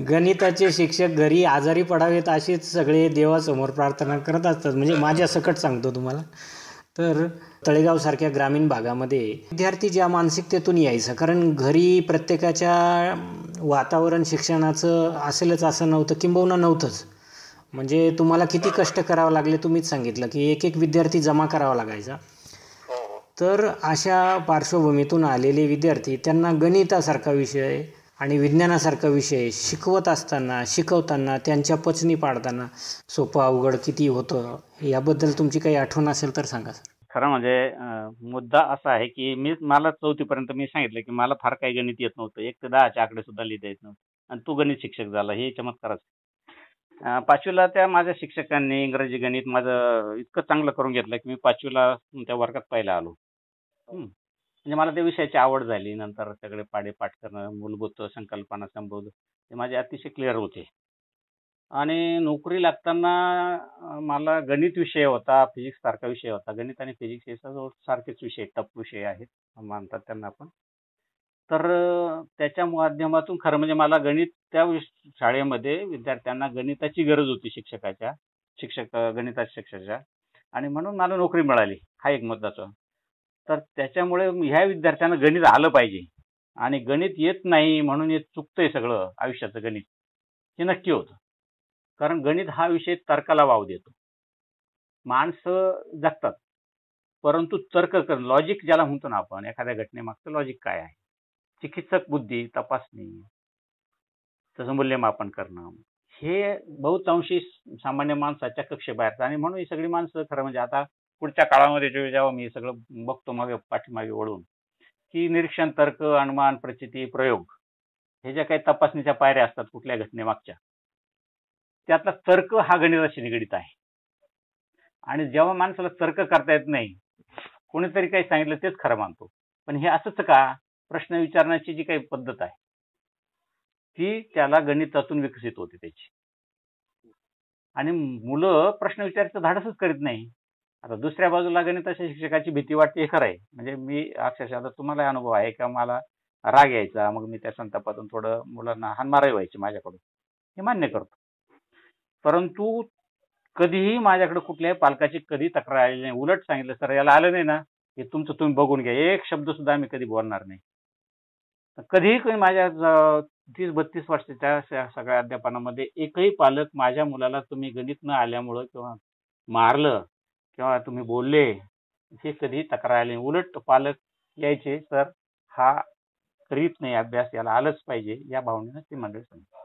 गणिताचे शिक्षक घरी आजारी पडावेत असेच सगळे देवासमोर प्रार्थना करत असतात. म्हणजे माझ्या सकट सांगतो तुम्हाला. तर तळेगावसारख्या ग्रामीण भागामध्ये विद्यार्थी ज्या मानसिकतेतून यायचा, कारण घरी प्रत्येकाच्या वातावरण शिक्षणाचं असेलच असं नव्हतं, किंबहुना नव्हतंच. म्हणजे तुम्हाला किती कष्ट करावं लागले तुम्हीच सांगितलं की एक एक विद्यार्थी जमा करावा लागायचा. तर अशा पार्श्वभूमीतून आलेले विद्यार्थी त्यांना गणितासारखा विषय आणि विज्ञानासारखा विषय शिकवताना त्यांच्या पचनी पाडताना सोपं अवघड किती होतं याबद्दल तुमची काही आठवण असेल तर सांगा सर. खरं म्हणजे मुद्दा असा आहे की मला 4थी पर्यंत मी सांगितलं की मला फार काही गणित येत नव्हतं, 1 ते 10चे आकडे सुद्धा लिहिता येत नव्हते आणि तू गणित शिक्षक झाला, हे चमत्कारच. 5वीला त्या माझ्या शिक्षकांनी इंग्रजी गणित माझं इतकं चांगलं करून घेतलं की मी 5वीला त्या वर्गात पहिला आलो. म्हणजे मला त्या विषयाची आवड झाली. नंतर सगळे पाढे पाठ करणं, मूलभूत संकल्पना संबोध हे माझे अतिशय क्लिअर होते. आणि नोकरी लागताना मला गणित विषय होता, फिजिक्स सारखा विषय होता. गणित आणि फिजिक्स हे सर्व सारखेच विषय, टफ विषय आहेत मानतात त्यांना आपण. तर त्याच्या माध्यमातून खरं म्हणजे मला गणित त्या शाळेमध्ये विद्यार्थ्यांना गणिताची गरज होती गणिताच्या शिक्षकाच्या, आणि म्हणून मला नोकरी मिळाली. हा एक मुद्दाचा. तर त्याच्यामुळे ह्या विद्यार्थ्यांना गणित आलं पाहिजे आणि गणित येत नाही म्हणून हे चुकतंय सगळं आयुष्याचं गणित, हे नक्की होतं. कारण गणित हा विषय तर्काला वाव देतो. माणसं जगतात, परंतु तर्क करणं, लॉजिक ज्याला म्हणतो ना आपण, एखाद्या घटनेमागचं लॉजिक काय आहे, चिकित्सक बुद्धी, तपासणी, त्याचं मूल्यमापन करणं, हे बहुतांशी सामान्य माणसाच्या कक्षेबाहेरचं. आणि म्हणून ही सगळी माणसं खरं म्हणजे आता पुढच्या काळामध्ये जेव्हा मी सगळं बघतो पाठीमागे वळून, की निरीक्षण, तर्क, अनुमान, प्रचिती, प्रयोग हे ज्या काही तपासणीच्या पायऱ्या असतात कुठल्या घटनेमागच्या, त्यातला तर्क हा गणिताशी निगडीत आहे. आणि जेव्हा माणसाला तर्क करता येत नाही, कोणीतरी काही सांगितलं तेच खरं मानतो. पण हे असंच का? प्रश्न विचारण्याची जी काही पद्धत आहे ती त्याला गणितातून विकसित होते त्याची. आणि मुलं प्रश्न विचारायचं धाडसच करीत नाही. आता दुसऱ्या बाजूला गणिताच्या शिक्षकाची भीती वाटते, हे खरं आहे. म्हणजे मी अक्षरशः, आता तुम्हाला अनुभव आहे का, मला राग यायचा, मग मी त्या संतापातून थोडं मुलांना हाणमारही व्हायची माझ्याकडून, हे मान्य करतो. परंतु कधीही माझ्याकडे कुठल्याही पालकाची कधी तक्रार आलेली नाही. उलट सांगितलं, सर याला आलं नाही ना, हे तुमचं तुम्ही बघून घ्या, एक शब्द सुद्धा मी कधी बोलणार नाही. कधीही काही माझ्या 30-32 वर्षाच्या सगळ्या अध्यापनामध्ये एकही पालक माझ्या मुलाला तुम्ही गणित न आल्यामुळं किंवा मारलं किंवा तुम्ही बोलले हे कधीही तक्रार आली नाही. उलट पालक यायचे, सर हा करीत नाही अभ्यास, याला आलंच पाहिजे, या भावनेनं ती मंडळी सांगितलं.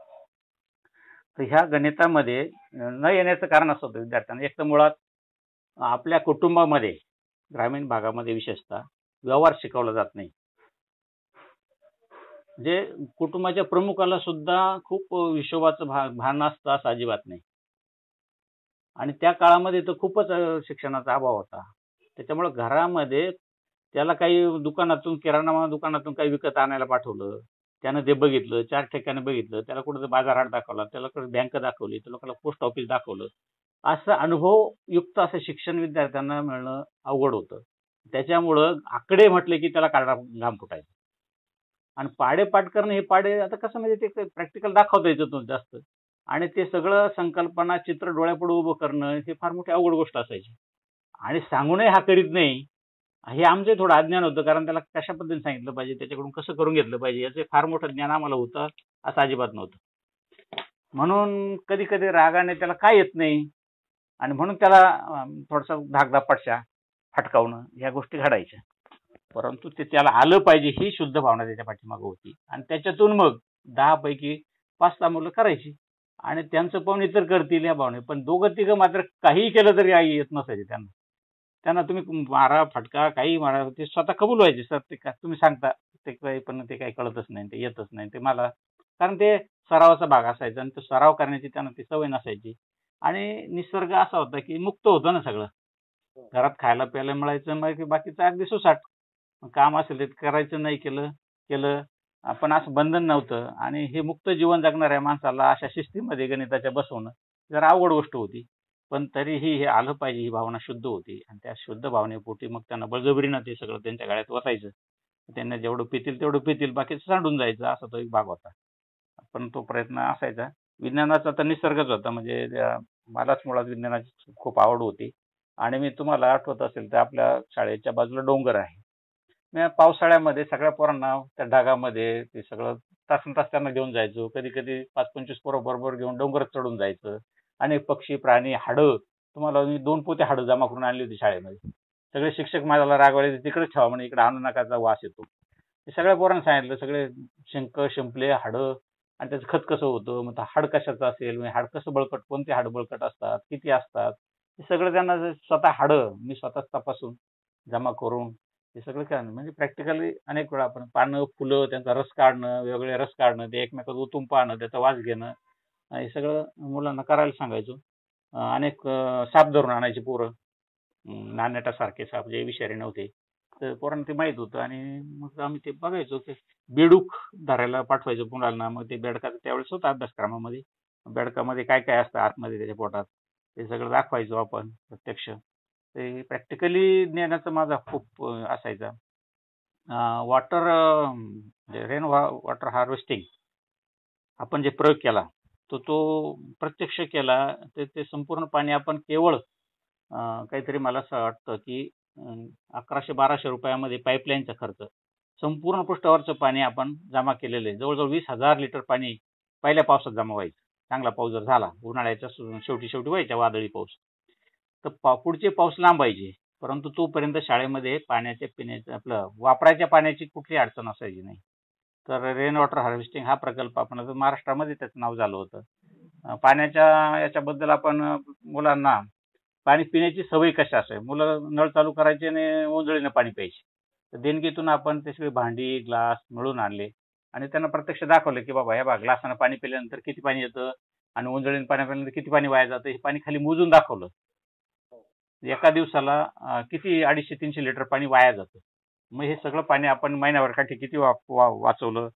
तर ह्या गणितामध्ये न येण्याचं कारण असं होतं विद्यार्थ्यांना, एक तर मुळात आपल्या कुटुंबामध्ये, ग्रामीण भागामध्ये विशेषतः व्यवहार शिकवला जात नाही. म्हणजे कुटुंबाच्या प्रमुखाला सुद्धा खूप हिशोबाचं भान असतं असं अजिबात नाही. आणि त्या काळामध्ये तर खूपच शिक्षणाचा अभाव होता. त्याच्यामुळे घरामध्ये त्याला काही दुकानातून किराणा दुकानातून काही विकत आणायला पाठवलं, त्यानं ते बघितलं, 4 ठिकाणी बघितलं, त्याला कुठं बाजारहाट दाखवला, त्याला कुठं बँक दाखवली, त्याला कुठं पोस्ट ऑफिस दाखवलं. असं अनुभवयुक्त असं शिक्षण विद्यार्थ्यांना मिळणं अवघड होतं. त्याच्यामुळं आकडे म्हटले की त्याला काढा घाम फुटायचा. आणि पाढे पाठ करणं, हे पाढे आता कसं म्हणजे ते प्रॅक्टिकल दाखवता येत होतं जास्त, आणि ते सगळं संकल्पना चित्र डोळ्यापुढे उभं करणं हे फार मोठी अवघड गोष्ट असायची. आणि सांगूनही हा करीत नाही, हे आमचं थोडं अज्ञान होतं, कारण त्याला कशा पद्धतीने सांगितलं पाहिजे, त्याच्याकडून कसं करून घेतलं पाहिजे याचं फार मोठं ज्ञान आम्हाला होतं असं अजिबात नव्हतं. म्हणून कधी कधी रागाने त्याला काय येत नाही, आणि म्हणून त्याला थोडासा धाकधापटशा फटकावणं ह्या गोष्टी घडायच्या. परंतु ते त्याला आलं पाहिजे ही शुद्ध भावना त्याच्या पाठीमागे होती, आणि त्याच्यातून मग 10 पैकी 5-6 मुलं करायची, आणि त्यांचं पाहून इतर करतील या भावने. पण दोघं तिघं मात्र काहीही केलं तरी काही येत नसायचे त्यांना. त्यांना तुम्ही मारा, फटका, काही मारा, ते स्वतः कबूल व्हायचे. सर ते तुम्ही सांगता ते काही, पण ते काही कळतच नाही, ते येतच नाही ते मला, कारण ते सरावाचा भाग असायचा, आणि तो सराव करण्याची त्यांना ती सवय नसायची. आणि निसर्ग असा होता की मुक्त होतं ना सगळं. घरात खायला प्यायला मिळायचं, मग बाकीचं अगदी सुसाट. काम असेल ते करायचं, नाही केलं केलं, पण असं बंधन नव्हतं. आणि हे मुक्त जीवन जगणाऱ्या माणसाला अशा शिस्तीमध्ये गणिताच्या बसवणं जरा अवघड गोष्ट होती. पण तरीही हे आलं पाहिजे ही भावना शुद्ध होती, आणि त्या शुद्ध भावनेपोटी मग त्यांना बळजबरीनं ते सगळं त्यांच्या गळ्यात वसायचं. त्यांना जेवढं पितील तेवढं पितील, बाकीचं सांडून जायचं, असा तो एक भाग होता. पण तो प्रयत्न असायचा. विज्ञानाचा तर निसर्गच होता, म्हणजे मलाच मुळात विज्ञानाची खूप आवड होती. आणि मी, तुम्हाला आठवत असेल तर, आपल्या शाळेच्या बाजूला डोंगर आहे. मी पावसाळ्यामध्ये सगळ्या पोरांना त्या ढगामध्ये ते सगळं तासन-तास त्यांना घेऊन जायचो. कधी-कधी 5-25 पोरं बरोबर घेऊन डोंगरात चढून जायचं. अनेक पक्षी, प्राणी, हाडं, तुम्हाला मी 2 पोते हाडं जमा करून आणली होती शाळेमध्ये. सगळे शिक्षक मला रागवायचे, तिकडेच ठेवा म्हणे, इकडे आणू नका, वास येतो. हे सगळ्या पोरांना सांगितलं, सगळे शंख, शिंपले, हाडं, आणि त्याचं खत कसं होतं, मग हाड कशाचं असेल, म्हणजे हाड कसं बळकट, कोणते हाड बळकट असतात, किती असतात, हे सगळं त्यांना स्वतः हाडं मी स्वतःच तपासून जमा करून हे सगळं करणं. म्हणजे प्रॅक्टिकली अनेक वेळा आपण पानं, फुलं, त्यांचा रस काढणं, वेगवेगळे रस काढणं, ते एकमेकात ओतून पाहणं, त्याचा वास घेणं, हे सगळं मुलांना करायला सांगायचो. अनेक साप धरून आणायची पोरं, नाण्याटासारखे साप, जे विषारी नव्हते, तर पोरांना ते माहित होतं. आणि मग आम्ही ते बघायचो की बेडूक धरायला पाठवायचो मुलांना. मग ते बेडकाचा त्यावेळेस होता अभ्यासक्रमामध्ये, बेडकामध्ये काय काय असतं आतमध्ये त्याच्या पोटात, ते सगळं दाखवायचो आपण प्रत्यक्ष. ते प्रॅक्टिकली ज्ञानाचा माझा खूप असायचा. वॉटर रेन वॉटर हार्वेस्टिंग आपण जे प्रयोग केला, तो प्रत्यक्ष केला. ते संपूर्ण पाणी आपण केवळ काहीतरी मला असं वाटतं की 1100-1200 रुपयामध्ये पाईपलाईनचा खर्च, संपूर्ण पृष्ठावरचं पाणी आपण जमा केलेलं आहे. जवळजवळ 20,000 लिटर पाणी पहिल्या पावसात जमा व्हायचं. चांगला पाऊस जर झाला, उन्हाळ्याच्या शेवटी व्हायच्या वादळी पाऊस, तर पुढचे पाऊस लांबायचे. परंतु तोपर्यंत शाळेमध्ये पाण्याच्या, पिण्याच्या, आपलं वापरायच्या पाण्याची कुठली अडचण असायची नाही. तर रेन वॉटर हार्वेस्टिंग हा प्रकल्प आपण महाराष्ट्रामध्ये त्याचं नाव झालं होतं. पाण्याच्या याच्याबद्दल आपण मुलांना पाणी पिण्याची सवय कशी असेल, मुलं नळ चालू करायचे आणि ओंजळीनं पाणी प्यायचे. तर देणगीतून आपण ते सगळे भांडी, ग्लास मिळून आणले, आणि त्यांना प्रत्यक्ष दाखवलं की बाबा हे बघा, ग्लासानं पाणी पिल्यानंतर किती पाणी येतं, आणि ओंजळीनं पाणी पिल्यानंतर किती पाणी वाया जातं, हे पाणी खाली मोजून दाखवलं. एका दिवसाला किती 250-300 लिटर पाणी वाया जातं. मग हे सगळं पाणी आपण महिन्याभरासाठी किती वाचवलं,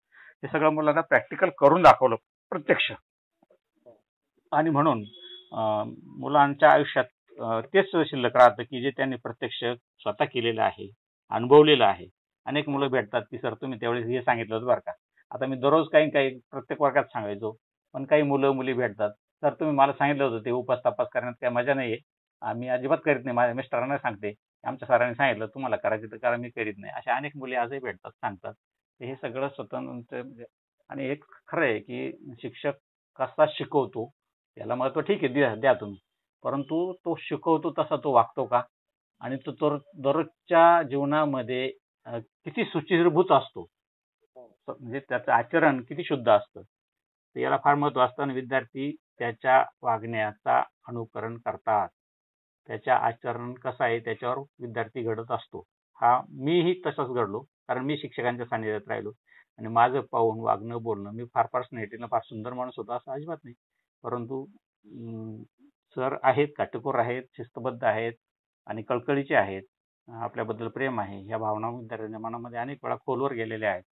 हे सगळं मुलांना प्रॅक्टिकल करून दाखवलं प्रत्यक्ष. आणि म्हणून मुलांच्या आयुष्यात तेच शिल्लक राहतं की जे त्यांनी प्रत्यक्ष स्वतः केलेलं आहे, अनुभवलेलं आहे. अनेक मुलं भेटतात की सर तुम्ही त्यावेळेस हे सांगितलं होतं बरं का. आता मी दररोज काही प्रत्येक वर्गात सांगायचो, पण काही मुलं मुली भेटतात, सर तुम्ही मला सांगितलं होतं ते उपास तपास करण्यात काय मजा नाही आहे, आम्ही अजिबात करीत नाही, माझ्या मिस्टरांना सांगते, आमच्या सरांनी सांगितलं तुम्हाला करायचं तर करा, मी करीत नाही. अशा अनेक मुली आजही भेटतात, सांगतात. हे सगळं स्वतंत्र. आणि एक खरं आहे की शिक्षक कसा शिकवतो त्याला महत्व ठीक आहे, द्या तुम्ही, परंतु तो शिकवतो तसा तो वागतो का, आणि तो दररोजच्या जीवनामध्ये किती शुचिर्भूत असतो, म्हणजे त्याचं आचरण किती शुद्ध असतं, तर याला फार महत्व असतं. आणि विद्यार्थी त्याच्या वागण्याचा अनुकरण करतात, त्याच्या आचरण कसं आहे त्याच्यावर विद्यार्थी घडत असतो. मीही तसाच घडलो, कारण मी शिक्षकांच्या सानिध्यात राहिलो, आणि माझं पाहून वागणं, बोलणं, मी फार पर्सनॅलिटीनं फार सुंदर माणूस होतो असं अजिबात नाही, परंतु सर आहेत, काटेकोर आहेत, शिस्तबद्ध आहेत, आणि कळकळीचे आहेत. आपल्याबद्दल प्रेम आहे, ह्या भावना विद्यार्थ्यांच्या मनामध्ये अनेक वेळा खोलवर गेलेल्या आहेत.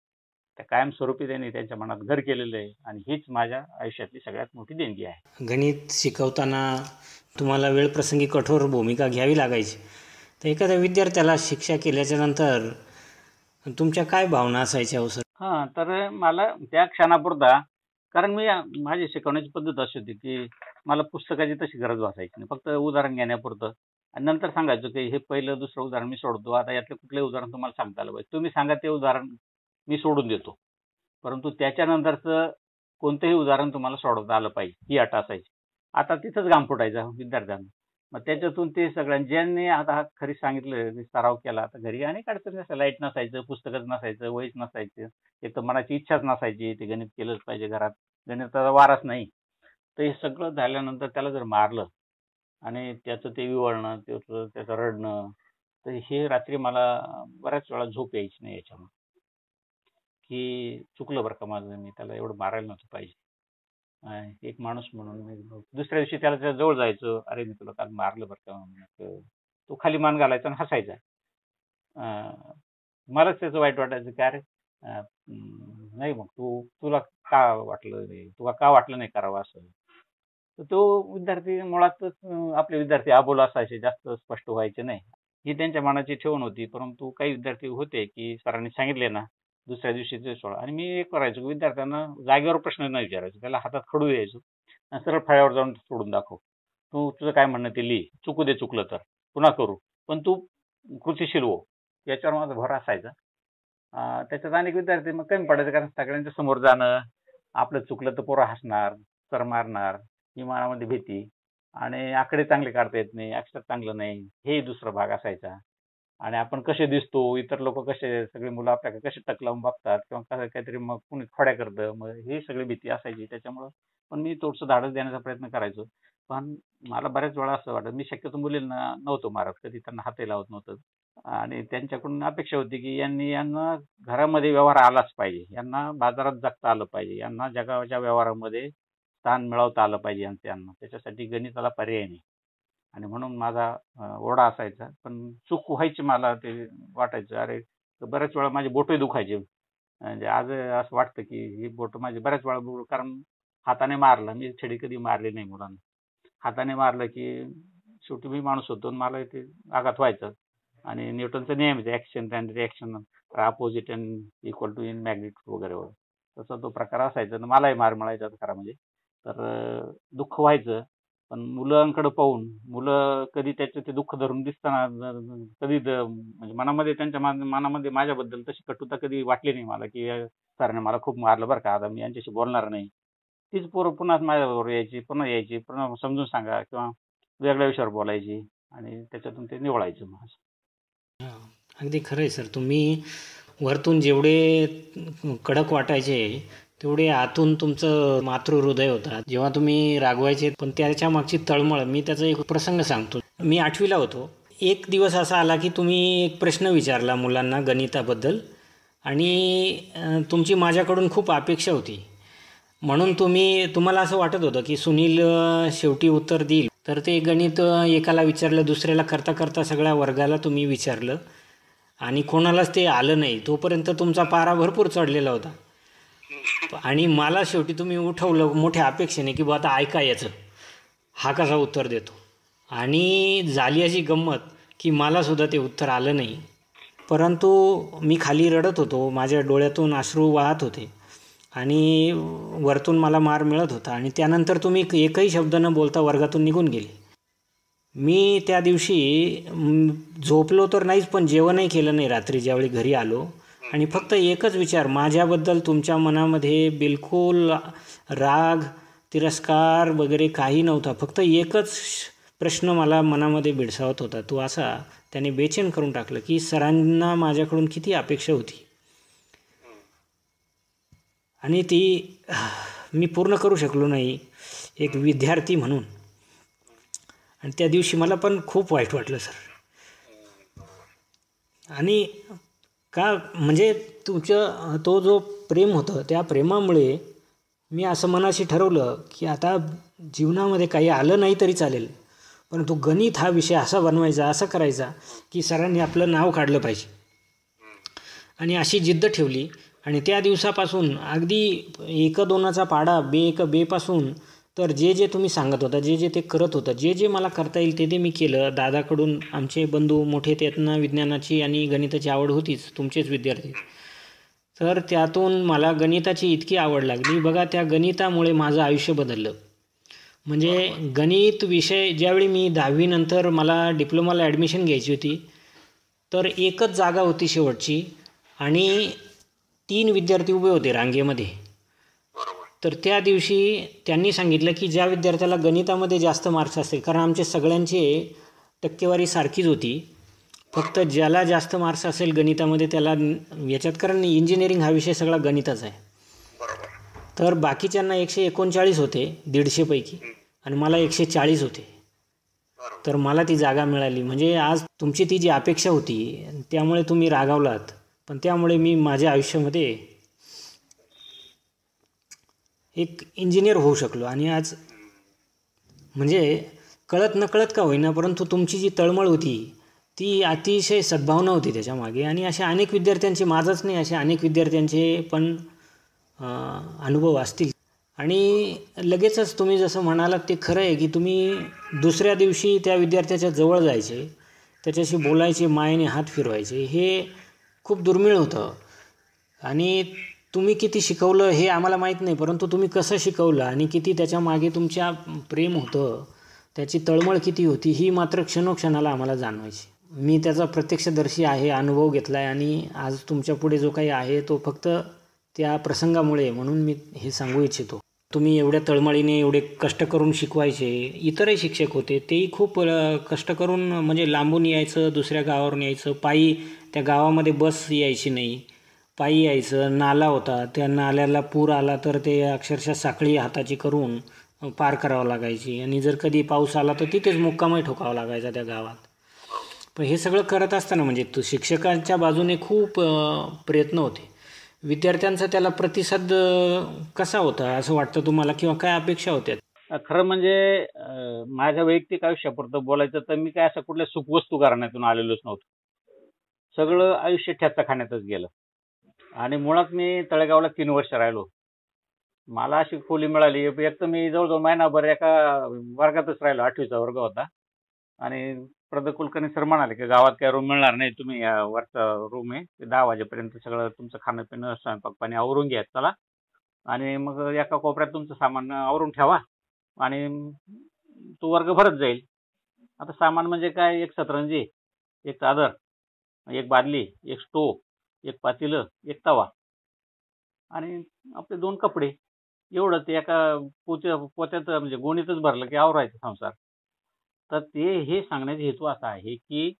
त्या कायमस्वरूपी त्यांनी त्यांच्या मनात घर केलेलं आहे आणि हीच माझ्या आयुष्यातली सगळ्यात मोठी देणगी आहे. गणित शिकवताना तुम्हाला वेळप्रसंगी कठोर भूमिका घ्यावी लागायची, तर एखाद्या विद्यार्थ्याला शिक्षा केल्याच्या नंतर तुमच्या काय भावना असायच्या हो सर? हां, तर मला त्या क्षणापुरता, कारण माझी शिकवण्याची पद्धत अशी होती की मला पुस्तकाची तशी गरज वाटायची नाही. फक्त उदाहरण घेण्यापुरतं आणि नंतर सांगायचो की हे पहिलं दुसरं उदाहरण मी सोडतो. आता यातलं कुठलंही उदाहरण तुम्हाला सांगता आलं पाहिजे. तुम्ही सांगा ते उदाहरण मी सोडून देतो. परंतु त्याच्यानंतरचं कोणतंही उदाहरण तुम्हाला सोडवता आलं पाहिजे, ही अट असायची. आता तिथंच घाम फुटायचा विद्यार्थ्यांना. मग त्याच्यातून ते ज्यांनी आता खरी सांगितलं, सराव केला, आता घरी अनेक अडचणी असायच्या. लाईट नसायचं, पुस्तकच नसायचं, वहीच नसायचं. एक तर मनाची इच्छाच नसायची, ते गणित केलंच पाहिजे घरात. गणिताचा वारच नाही. तर हे सगळं झाल्यानंतर त्याला जर मारलं आणि त्याचं ते विव्हळणं, त्याचं रडणं, तर हे रात्री मला बऱ्याच वेळा झोप यायची नाही याच्यामुळे, की चुकलं बरं का माझं, मी त्याला एवढं मारायला नव्हतं पाहिजे. एक माणूस म्हणून मी दुसऱ्या दिवशी त्याच्या जवळ जायचो. अरे मी तुला काल मारलं बरं का. मग तो खाली मान घालायचा आणि हसायचा. मलाच त्याचं वाईट वाटायचं की अरे नाही, मग तुला का वाटलं नाही, तुला का वाटलं नाही करावं असं. तर तो विद्यार्थी मुळातच आपले विद्यार्थी अबोला असायचे, जास्त स्पष्ट व्हायचे नाही. ही त्यांच्या मनाची ठेवण होती. परंतु काही विद्यार्थी होते की सरांनी सांगितले ना दुसऱ्या दिवशी ते सोडा. आणि मी एक करायचो की विद्यार्थ्यांना जागेवर प्रश्न नाही विचारायचो, त्याला हातात खडू द्यायचो आणि सरळ फळ्यावर जाऊन सोडून दाखव. तुझं काय म्हणणं ते लिही, चुकू दे, चुकलं तर पुन्हा करू, पण तू कृतीशील हो. याच्यावर माझा भर असायचा. त्याच्यात अनेक विद्यार्थी मग कमी पडायचे, कारण सगळ्यांच्या समोर जाणं, आपलं चुकलं तर पोरं हसणार, सर मारणार, ही मनामध्ये भीती. आणि आकडे चांगले काढता येत नाही, अक्षर चांगलं नाही, हे दुसरा भाग असायचा. आणि आपण कसे दिसतो, इतर लोक कसे, सगळी मुलं आपल्याकडे कसे टक लावून बघतात किंवा काहीतरी मग कुणी खोड्या करतं, मग ही सगळी भीती असायची. त्याच्यामुळं पण मी थोडंसं धाडस देण्याचा प्रयत्न करायचो. पण मला बऱ्याच वेळा असं वाटत, मी शक्यतो मुलींना नव्हतो मारत, कधी त्यांना हातही लावत नव्हतं. आणि त्यांच्याकडून अपेक्षा होती की यांना घरामध्ये व्यवहार आलाच पाहिजे, यांना बाजारात जगता आलं पाहिजे, यांना जगाच्या व्यवहारामध्ये स्थान मिळवता आलं पाहिजे यांना. त्याच्यासाठी गणिताला पर्याय नाही. आणि म्हणून माझा ओढा असायचा. पण चूक व्हायची, मला ते वाटायचं अरे, बऱ्याच वेळा माझे बोटही दुखायचे. म्हणजे आज असं वाटतं की ही बोट माझी बऱ्याच वेळा, कारण हाताने मारलं, मी छडी कधी मारली नाही मुलांना. हाताने मारलं की शेवटी मी माणूस होतो आणि मला ते आघात व्हायचं. आणि न्यूटनचा नियम आहे action and reaction opposite and equal to in magnitude वगैरे तसा तो प्रकार असायचा. आणि मलाही मार मिळायचा खरा म्हणजे. तर दुःख व्हायचं. पण मुलांकडे पाहून, मुलं कधी त्याचं ते दुःख धरून दिसताना कधी म्हणजे मनामध्ये, त्यांच्या मनामध्ये माझ्याबद्दल तशी कटुता कधी वाटली नाही मला की सरांनी मला खूप मारलं बरं का, आता मी यांच्याशी बोलणार नाही. तीच पोरं पुन्हा माझ्याबरोबर यायची, पुन्हा समजून सांगा किंवा वेगळ्या विषयावर बोलायची आणि त्याच्यातून ते निवळायचं मग. अगदी खरं आहे सर. तुम्ही वरतून जेवढे कडक वाटायचे, तेवढे आतून तुमचं मातृहृदय होता. जेव्हा तुम्ही रागवायचे, पण त्याच्या मागची तळमळ, मी त्याचा एक प्रसंग सांगतो. मी 8वीला होतो. एक दिवस असा आला की तुम्ही एक प्रश्न विचारला मुलांना गणिताबद्दल, आणि तुमची माझ्याकडून खूप अपेक्षा होती. म्हणून तुम्हाला असं वाटत होतं की सुनील शेवटी उत्तर देईल. तर ते गणित एकाला विचारलं, दुसऱ्याला करता करता सगळ्या वर्गाला तुम्ही विचारलं आणि कोणालाच ते आलं नाही. तोपर्यंत तुमचा पारा भरपूर चढलेला होता. आणि मला शेवटी तुम्ही उठवलं मोठ्या अपेक्षेने की बा आता ऐका याचं, हा कसा उत्तर देतो. आणि झाली अशी गंमत की मलासुद्धा ते उत्तर आलं नाही. परंतु मी खाली रडत होतो, माझ्या डोळ्यातून अश्रू वाहत होते आणि वरतून मला मार मिळत होता. आणि त्यानंतर तुम्ही एकही शब्द न बोलता वर्गातून निघून गेले. मी त्या दिवशी झोपलो तर नाहीच, पण जेवणही केलं नाही रात्री ज्यावेळी घरी आलो. आणि फक्त एकच विचार, माझ्याबद्दल तुमच्या मनामध्ये बिलकुल राग, तिरस्कार वगैरे काही नव्हता. फक्त एकच प्रश्न मला मनामध्ये भेडसावत होता. तो असा, त्याने बेचैन करून टाकलं की सरांना माझ्याकडून किती अपेक्षा होती आणि ती मी पूर्ण करू शकलो नाही एक विद्यार्थी म्हणून. आणि त्या दिवशी मला पण खूप वाईट वाटलं सर. आणि का म्हणजे तुमचं तो जो प्रेम होतं, त्या प्रेमामुळे मी असं मनाशी ठरवलं की आता जीवनामध्ये काही आलं नाही तरी चालेल, परंतु गणित हा विषय असा बनवायचा, असा करायचा की सरांनी आपलं नाव काढलं पाहिजे. आणि अशी जिद्द ठेवली आणि त्या दिवसापासून अगदी 1-2चा पाढा बेपासून तर जे तुम्ही सांगत होता, जे ते करत होता, जे मला करता येईल ते मी केलं. दादाकडून आमचे बंधू मोठे, त्यांना विज्ञानाची आणि गणिताची आवड होतीच, तुमचेच विद्यार्थी. तर त्यातून मला गणिताची इतकी आवड लागली. बघा, त्या गणितामुळे माझं आयुष्य बदललं. म्हणजे गणित विषय ज्यावेळी मी 10वी नंतर मला डिप्लोमाला ॲडमिशन घ्यायची होती, तर एकच जागा होती शेवटची आणि 3 विद्यार्थी उभे होते रांगेमध्ये. तर त्या दिवशी त्यांनी सांगितलं की ज्या विद्यार्थ्याला गणितामध्ये जास्त मार्क्स असतील, कारण आमचे सगळ्यांचे टक्केवारी सारखीच होती, फक्त ज्याला जास्त मार्क्स असेल गणितामध्ये त्याला याच्यात, कारण इंजिनिअरिंग हा विषय सगळा गणिताचा आहे. तर बाकीच्यांना 139 होते 150 पैकी आणि मला 140 होते. तर मला ती जागा मिळाली. म्हणजे आज तुमची ती जी अपेक्षा होती त्यामुळे तुम्ही रागावलात, पण त्यामुळे मी माझ्या आयुष्यामध्ये एक इंजिनियर होऊ शकलो. आणि आज म्हणजे कळत नकळत का होईना, परंतु तुमची जी तळमळ होती ती अतिशय सद्भावना होती त्याच्यामागे. आणि असे अनेक विद्यार्थ्यांचे, माझंच नाही, असे अनेक विद्यार्थ्यांचे पण अनुभव असतील. आणि लगेचच तुम्ही जसं म्हणालात ते खरं आहे की तुम्ही दुसऱ्या दिवशी त्या विद्यार्थ्याच्या जवळ जायचे, त्याच्याशी बोलायचे, मायेने हात फिरवायचे. हे खूप दुर्मिळ होतं. आणि तुम्ही किती शिकवलं हे आम्हाला माहीत नाही, परंतु तुम्ही कसं शिकवलं आणि किती त्याच्यामागे तुमच्या प्रेम होतं, त्याची तळमळ किती होती, ही मात्र क्षणोक्षणाला आम्हाला जाणवायची. मी त्याचा प्रत्यक्षदर्शी आहे, अनुभव घेतला आहे. आणि आज तुमच्या पुढे जो काही आहे तो फक्त त्या प्रसंगामुळे, म्हणून मी हे सांगू इच्छितो. तुम्ही एवढ्या तळमळीने एवढे कष्ट करून शिकवायचे. इतरही शिक्षक होते, तेही खूप कष्ट करून, म्हणजे लांबून यायचं, दुसऱ्या गावावरून यायचं, पायी. त्या गावामध्ये बस यायची नाही, पायी यायचं. नाला होता, त्या नाल्याला पूर आला तर ते अक्षरशः साखळी हाताची करून पार करावं लागायची. आणि जर कधी पाऊस आला तर तिथेच मुक्कामही ठोकावा लागायचा त्या गावात. पण हे सगळं करत असताना म्हणजे शिक्षकांच्या बाजूने खूप प्रयत्न होते. विद्यार्थ्यांचा त्याला प्रतिसाद कसा होता असं वाटतं तुम्हाला, किंवा काय अपेक्षा होत्या? खरं म्हणजे माझ्या वैयक्तिक आयुष्यापुरतं बोलायचं तर मी काय असं कुठल्या सुखवस्तू घराण्यातून आलेलोच नव्हतो. सगळं आयुष्य ठ्याचा खाण्यातच गेलं. आणि मुळात मी तळेगावला 3 वर्ष राहिलो. मला अशी खोली मिळाली. एक तर मी जवळजवळ महिनाभर एका वर्गातच राहिलो. 8वीचा वर्ग होता. आणि कुलकर्णी सर म्हणाले की गावात काय रूम मिळणार नाही, तुम्ही या वरचा रूम आहे, ते 10 वाजेपर्यंत सगळं तुमचं खाणं पिणं स्वयंपाक पाणी आवरून घ्या चला, आणि मग एका कोपऱ्यात तुमचं सामान आवरून ठेवा आणि तो वर्ग भरत जाईल. आता सामान म्हणजे काय, एक सतरंजी, एक चादर, एक बादली, एक स्टोव, एक पातेलं, एक तवा आणि आपले 2 कपडे, एवढं. ते एका पोत्यात म्हणजे गोणीतच भरलं की आवरायचं संसार. तर हे सांगण्याचा हेतू असा आहे की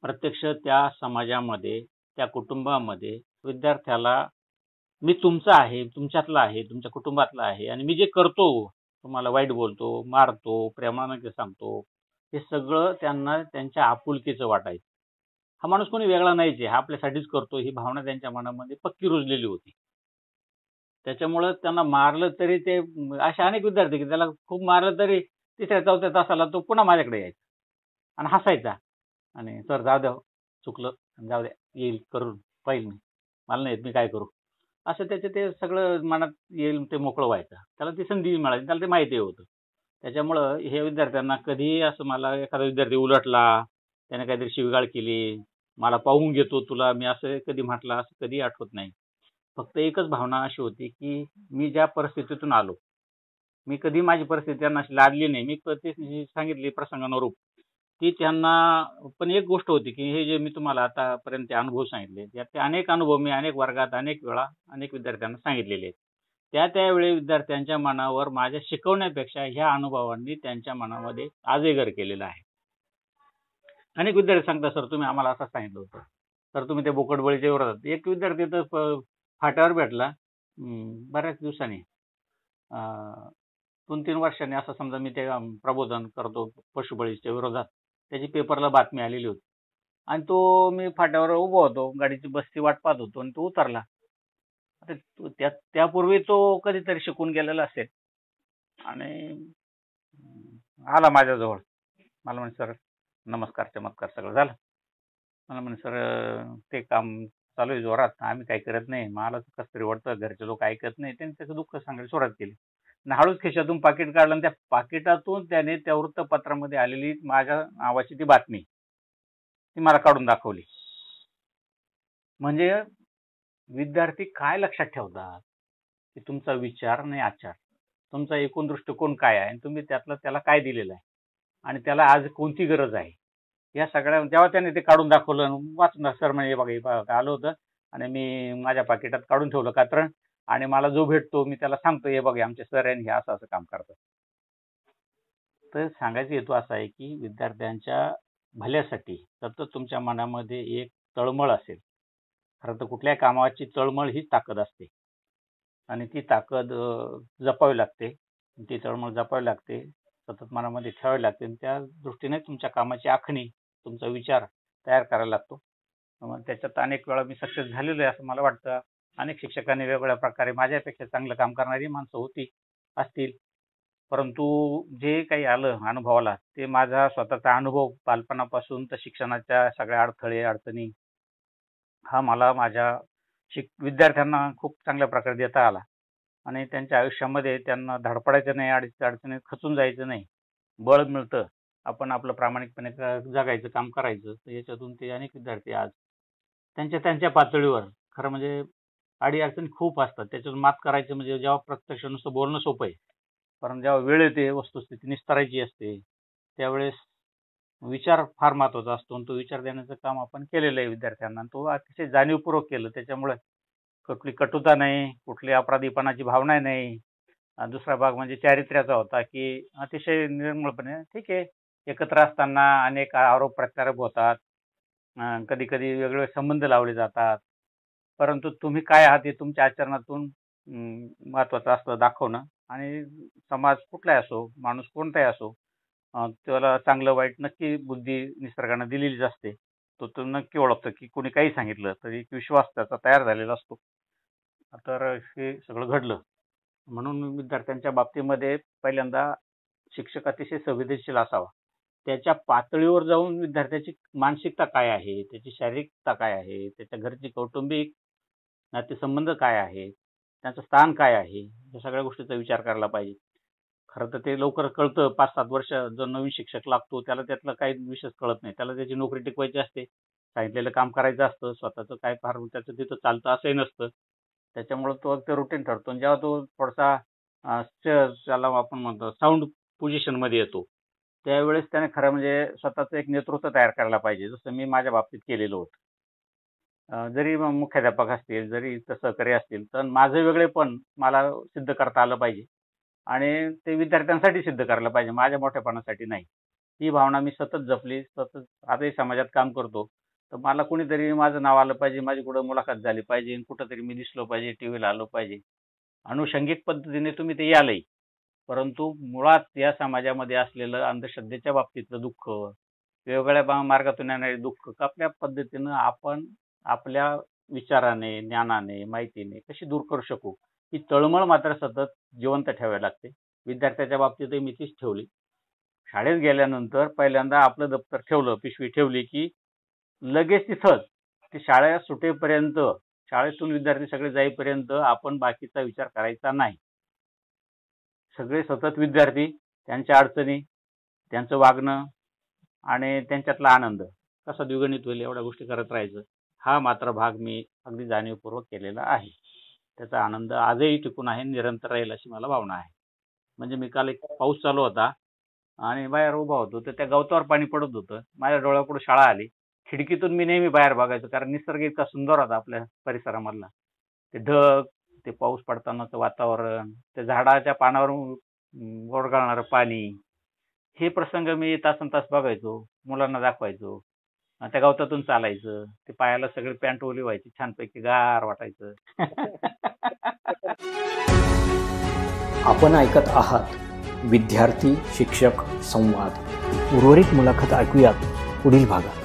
प्रत्यक्ष त्या समाजामध्ये, त्या कुटुंबामध्ये विद्यार्थ्याला मी तुमचा आहे, तुमच्यातला आहे, तुमच्या कुटुंबातला आहे, आणि मी जे करतो, तुम्हाला वाईट बोलतो, मारतो, प्रेमाने सांगतो, हे सगळं त्यांना त्यांच्या आपुलकीचं वाटायचं. हा माणूस कोणी वेगळा नाहीच आहे, हा आपल्यासाठीच करतो, ही भावना त्यांच्या मनामध्ये पक्की रुजलेली होती. त्याच्यामुळं त्यांना मारलं तरी, ते असे अनेक विद्यार्थी की त्याला खूप मारलं तरी 3-4 तासाला तो पुन्हा माझ्याकडे यायचा आणि हसायचा. आणि सर जाऊ द्या, चुकलं, जाऊ द्या, येईल करून पाहिजे, मी मला नाही येत, मी काय करू, असं त्याचे ते सगळं मनात येईल ते मोकळं व्हायचं. त्याला ती संधी मिळाली, त्याला ते माहिती होतं. त्याच्यामुळं हे विद्यार्थ्यांना कधीही असं, मला एखादा विद्यार्थी उलटला, त्याने काहीतरी शिवीगाळ केली, मला पाहून घेतो तुला, मी असं कधी म्हटलं असं कधी आठवत नाही. फक्त एकच भावना अशी होती की मी ज्या परिस्थितीतून आलो, मी कधी माझी परिस्थिती त्यांना अशी लादली नाही. मी ते सांगितली प्रसंगानुरूप ती त्यांना. पण एक गोष्ट होती की हे जे मी तुम्हाला आतापर्यंत अनुभव सांगितले, त्यात अनेक अनुभव मी अनेक वर्गात अनेक वेळा अनेक विद्यार्थ्यांना सांगितलेले आहेत. त्यावेळी विद्यार्थ्यांच्या मनावर माझ्या शिकवण्यापेक्षा ह्या अनुभवांनी त्यांच्या मनामध्ये आजही घर केलेलं आहे. अनेक विद्यार्थी सांगतात, सर तुम्ही आम्हाला असं सांगितलं होतं, तर तुम्ही ते बोकडबळीच्या विरोधात. एक विद्यार्थी तर फाट्यावर भेटला बऱ्याच दिवसांनी, 2-3 वर्षांनी, असं समजा मी ते प्रबोधन करतो पशुबळीच्या विरोधात, त्याची पेपरला बातमी आलेली होती, आणि तो मी फाट्यावर उभा होतो, गाडीची बसची वाट पाहत होतो, आणि तो उतरला. आता त्यापूर्वी तो कधीतरी शिकून गेलेला असेल आणि आला माझ्याजवळ. मला म्हणे सर नमस्कार चमत्कार सगळं झालं. मला म्हणे सर ते काम चालू आहे जोरात, आम्ही काही करत नाही, मला कसं तरी वाटतं, घरचे लोक ऐकत नाही. त्यांनी त्याचं दुःख सांगायला सुरुवात केली आणि हळूच खिशातून पाकिट काढलं आणि त्या पाकिटातून त्याने त्या वृत्तपत्रामध्ये आलेली माझ्या नावाची ती बातमी ती मला काढून दाखवली. म्हणजे विद्यार्थी काय लक्षात ठेवतात की तुमचा विचार आणि आचार, तुमचा एकूण दृष्टिकोन काय आहे आणि तुम्ही त्याला काय दिलेलं आहे आणि त्याला आज कोणती गरज आहे, या सगळ्या जेव्हा त्याने ते काढून दाखवलं, वाचून सर म्हणजे बघा हे बघा आलं होतं आणि मी माझ्या पाकिटात काढून ठेवलं कात्रण आणि मला जो भेटतो मी त्याला सांगतो हे बघा आमचे सर आणि हे असं असं काम करतात. तर सांगायचा हेतू असा आहे की विद्यार्थ्यांच्या भल्यासाठी सतत तुमच्या मनामध्ये एक तळमळ असेल. खरं तर कुठल्याही कामाची तळमळ हीच ताकद असते आणि ती ताकद जपावी लागते, ती तळमळ जपावी लागते, सतत मनामध्ये ठेवावी लागते आणि त्या दृष्टीने तुमच्या कामाची आखणी, तुमचा विचार तयार करायला लागतो. मग त्याच्यात अनेक वेळा मी सक्सेस झालेलो आहे असं मला वाटतं. अनेक शिक्षकांनी वेगवेगळ्या प्रकारे माझ्यापेक्षा चांगलं काम करणारी माणसं असतील, परंतु जे काही आलं अनुभवाला ते माझा स्वतःचा अनुभव बालपणापासून तर शिक्षणाच्या सगळ्या अडथळे अडचणी हा मला माझ्या विद्यार्थ्यांना खूप चांगल्या प्रकारे देता आला आणि त्यांच्या आयुष्यामध्ये त्यांना धडपडायचं नाही, अडचणीत खचून जायचं नाही, बळ मिळतं, आपण आपलं प्रामाणिकपणे जगायचं, काम करायचं. तर याच्यातून ते अनेक विद्यार्थी आज त्यांच्या पातळीवर खरं म्हणजे अडीअडचणी खूप असतात, त्याच्यातून मात करायचं म्हणजे जेव्हा प्रत्यक्ष नुसतं बोलणं सोपं आहे, कारण जेव्हा वेळ येते वस्तुस्थिती निस्तरायची असते त्यावेळेस विचार फार महत्वाचा असतो आणि तो विचार देण्याचं काम आपण केलेलं आहे विद्यार्थ्यांना. तो अतिशय जाणीवपूर्वक केलं, त्याच्यामुळे कुठली कटुता नाही, कुठली अपराधीपणाची भावना नाही. दुसरा भाग म्हणजे चारित्र्याचा होता की अतिशय निर्मळपणे ठीक आहे, एकत्र असताना अनेक आरोप प्रत्यारोप होतात, कधी कधी वेगवेगळे संबंध लावले जातात, परंतु तुम्ही काय आहात हे तुमच्या आचरणातून महत्वाचं असतं दाखवणं. आणि समाज कुठलाही असो, माणूस कोणताही असो, त्याला चांगलं वाईट नक्की बुद्धी निसर्गाने दिलेलीच असते. तो नक्की ओळखतो की कोणी काही सांगितलं तरी एक विश्वास त्याचा तयार झालेला असतो. तर हे सगळं घडलं म्हणून विद्यार्थ्यांच्या बाबतीमध्ये पहिल्यांदा शिक्षक अतिशय संवेदनशील असावा. त्याच्या पातळीवर जाऊन विद्यार्थ्याची मानसिकता काय आहे, त्याची शारीरिकता काय आहे, त्याच्या घरची कौटुंबिक नातेसंबंध काय आहे, त्यांचं स्थान काय आहे, या सगळ्या गोष्टीचा विचार करायला पाहिजे. खरं तर ते लवकर कळतं, 5-7 वर्ष जो नवीन शिक्षक लागतो त्याला त्यातलं काही विशेष कळत नाही, त्याला त्याची नोकरी टिकवायची असते, सांगितलेलं काम करायचं असतं, स्वतःचं काय फार त्याचं तिथं चालतं असंही नसतं, त्याच्यामुळे तो ते रुटीन ठरतो. जेव्हा तो थोडासा त्याला आपण म्हणतो साऊंड पोझिशनमध्ये येतो त्यावेळेस त्याने खरं म्हणजे स्वतःचं एक नेतृत्व तयार करायला पाहिजे, जसं मी माझ्या बाबतीत केलेलं होतं. जरी मुख्याध्यापक असतील, जरी सहकारी असतील, तर माझं वेगळेपण मला सिद्ध करता आलं पाहिजे आणि ते विद्यार्थ्यांसाठी सिद्ध करायला पाहिजे, माझ्या मोठेपणासाठी नाही. ही भावना मी सतत जपली, सतत आजही समाजात काम करतो. तर मला कुणीतरी माझं नाव आलं पाहिजे, माझी कुठं मुलाखत झाली पाहिजे, कुठंतरी मी दिसलो पाहिजे, टीव्हीला आलो पाहिजे. अनुषंगिक पद्धतीने तुम्ही ते यालही, परंतु मुळात या समाजामध्ये असलेलं अंधश्रद्धेच्या बाबतीतलं दुःख, वेगवेगळ्या मार्गातून येणारे दुःख आपल्या पद्धतीनं आपण आपल्या विचाराने, ज्ञानाने, माहितीने कशी दूर करू शकू, ही तळमळ मात्र सतत जिवंत ठेवावी लागते. विद्यार्थ्याच्या बाबतीतही मी तीच ठेवली. शाळेत गेल्यानंतर पहिल्यांदा आपलं दप्तर ठेवलं, पिशवी ठेवली की लगेच तिथंच ती शाळा सुटेपर्यंत, शाळेतून विद्यार्थी सगळे जाईपर्यंत आपण बाकीचा विचार करायचा नाही. सगळे सतत विद्यार्थी, त्यांच्या अडचणी, त्यांचं वागणं आणि त्यांच्यातला आनंद कसा द्विगुणित होईल एवढ्या गोष्टी करत राहायचं. हा मात्र भाग मी अगदी जाणीवपूर्वक केलेला आहे. त्याचा आनंद आजही टिकून आहे, निरंतर राहील अशी मला भावना आहे. म्हणजे मी काल एक पाऊस चालू होता आणि बाहेर उभा होतो, तर त्या गवतावर पाणी पडत होतं, माझ्या डोळ्यापुढे शाळा आली. खिडकीतून मी नेहमी बाहेर बघायचो कारण निसर्ग इतका सुंदर होता आपल्या परिसरामधला. ते ढग, ते पाऊस पडतानाचं वातावरण, त्या झाडाच्या पानावर ओरघळणारं पाणी, हे प्रसंग मी तासनतास बघायचो, मुलांना दाखवायचो. त्या गवतातून चालायचं, ते पायाला सगळी पॅन्ट ओली व्हायची, छानपैकी गार वाटायचं. आपण ऐकत आहात विद्यार्थी शिक्षक संवाद. उर्वरित मुलाखत ऐकूयात पुढील भागात.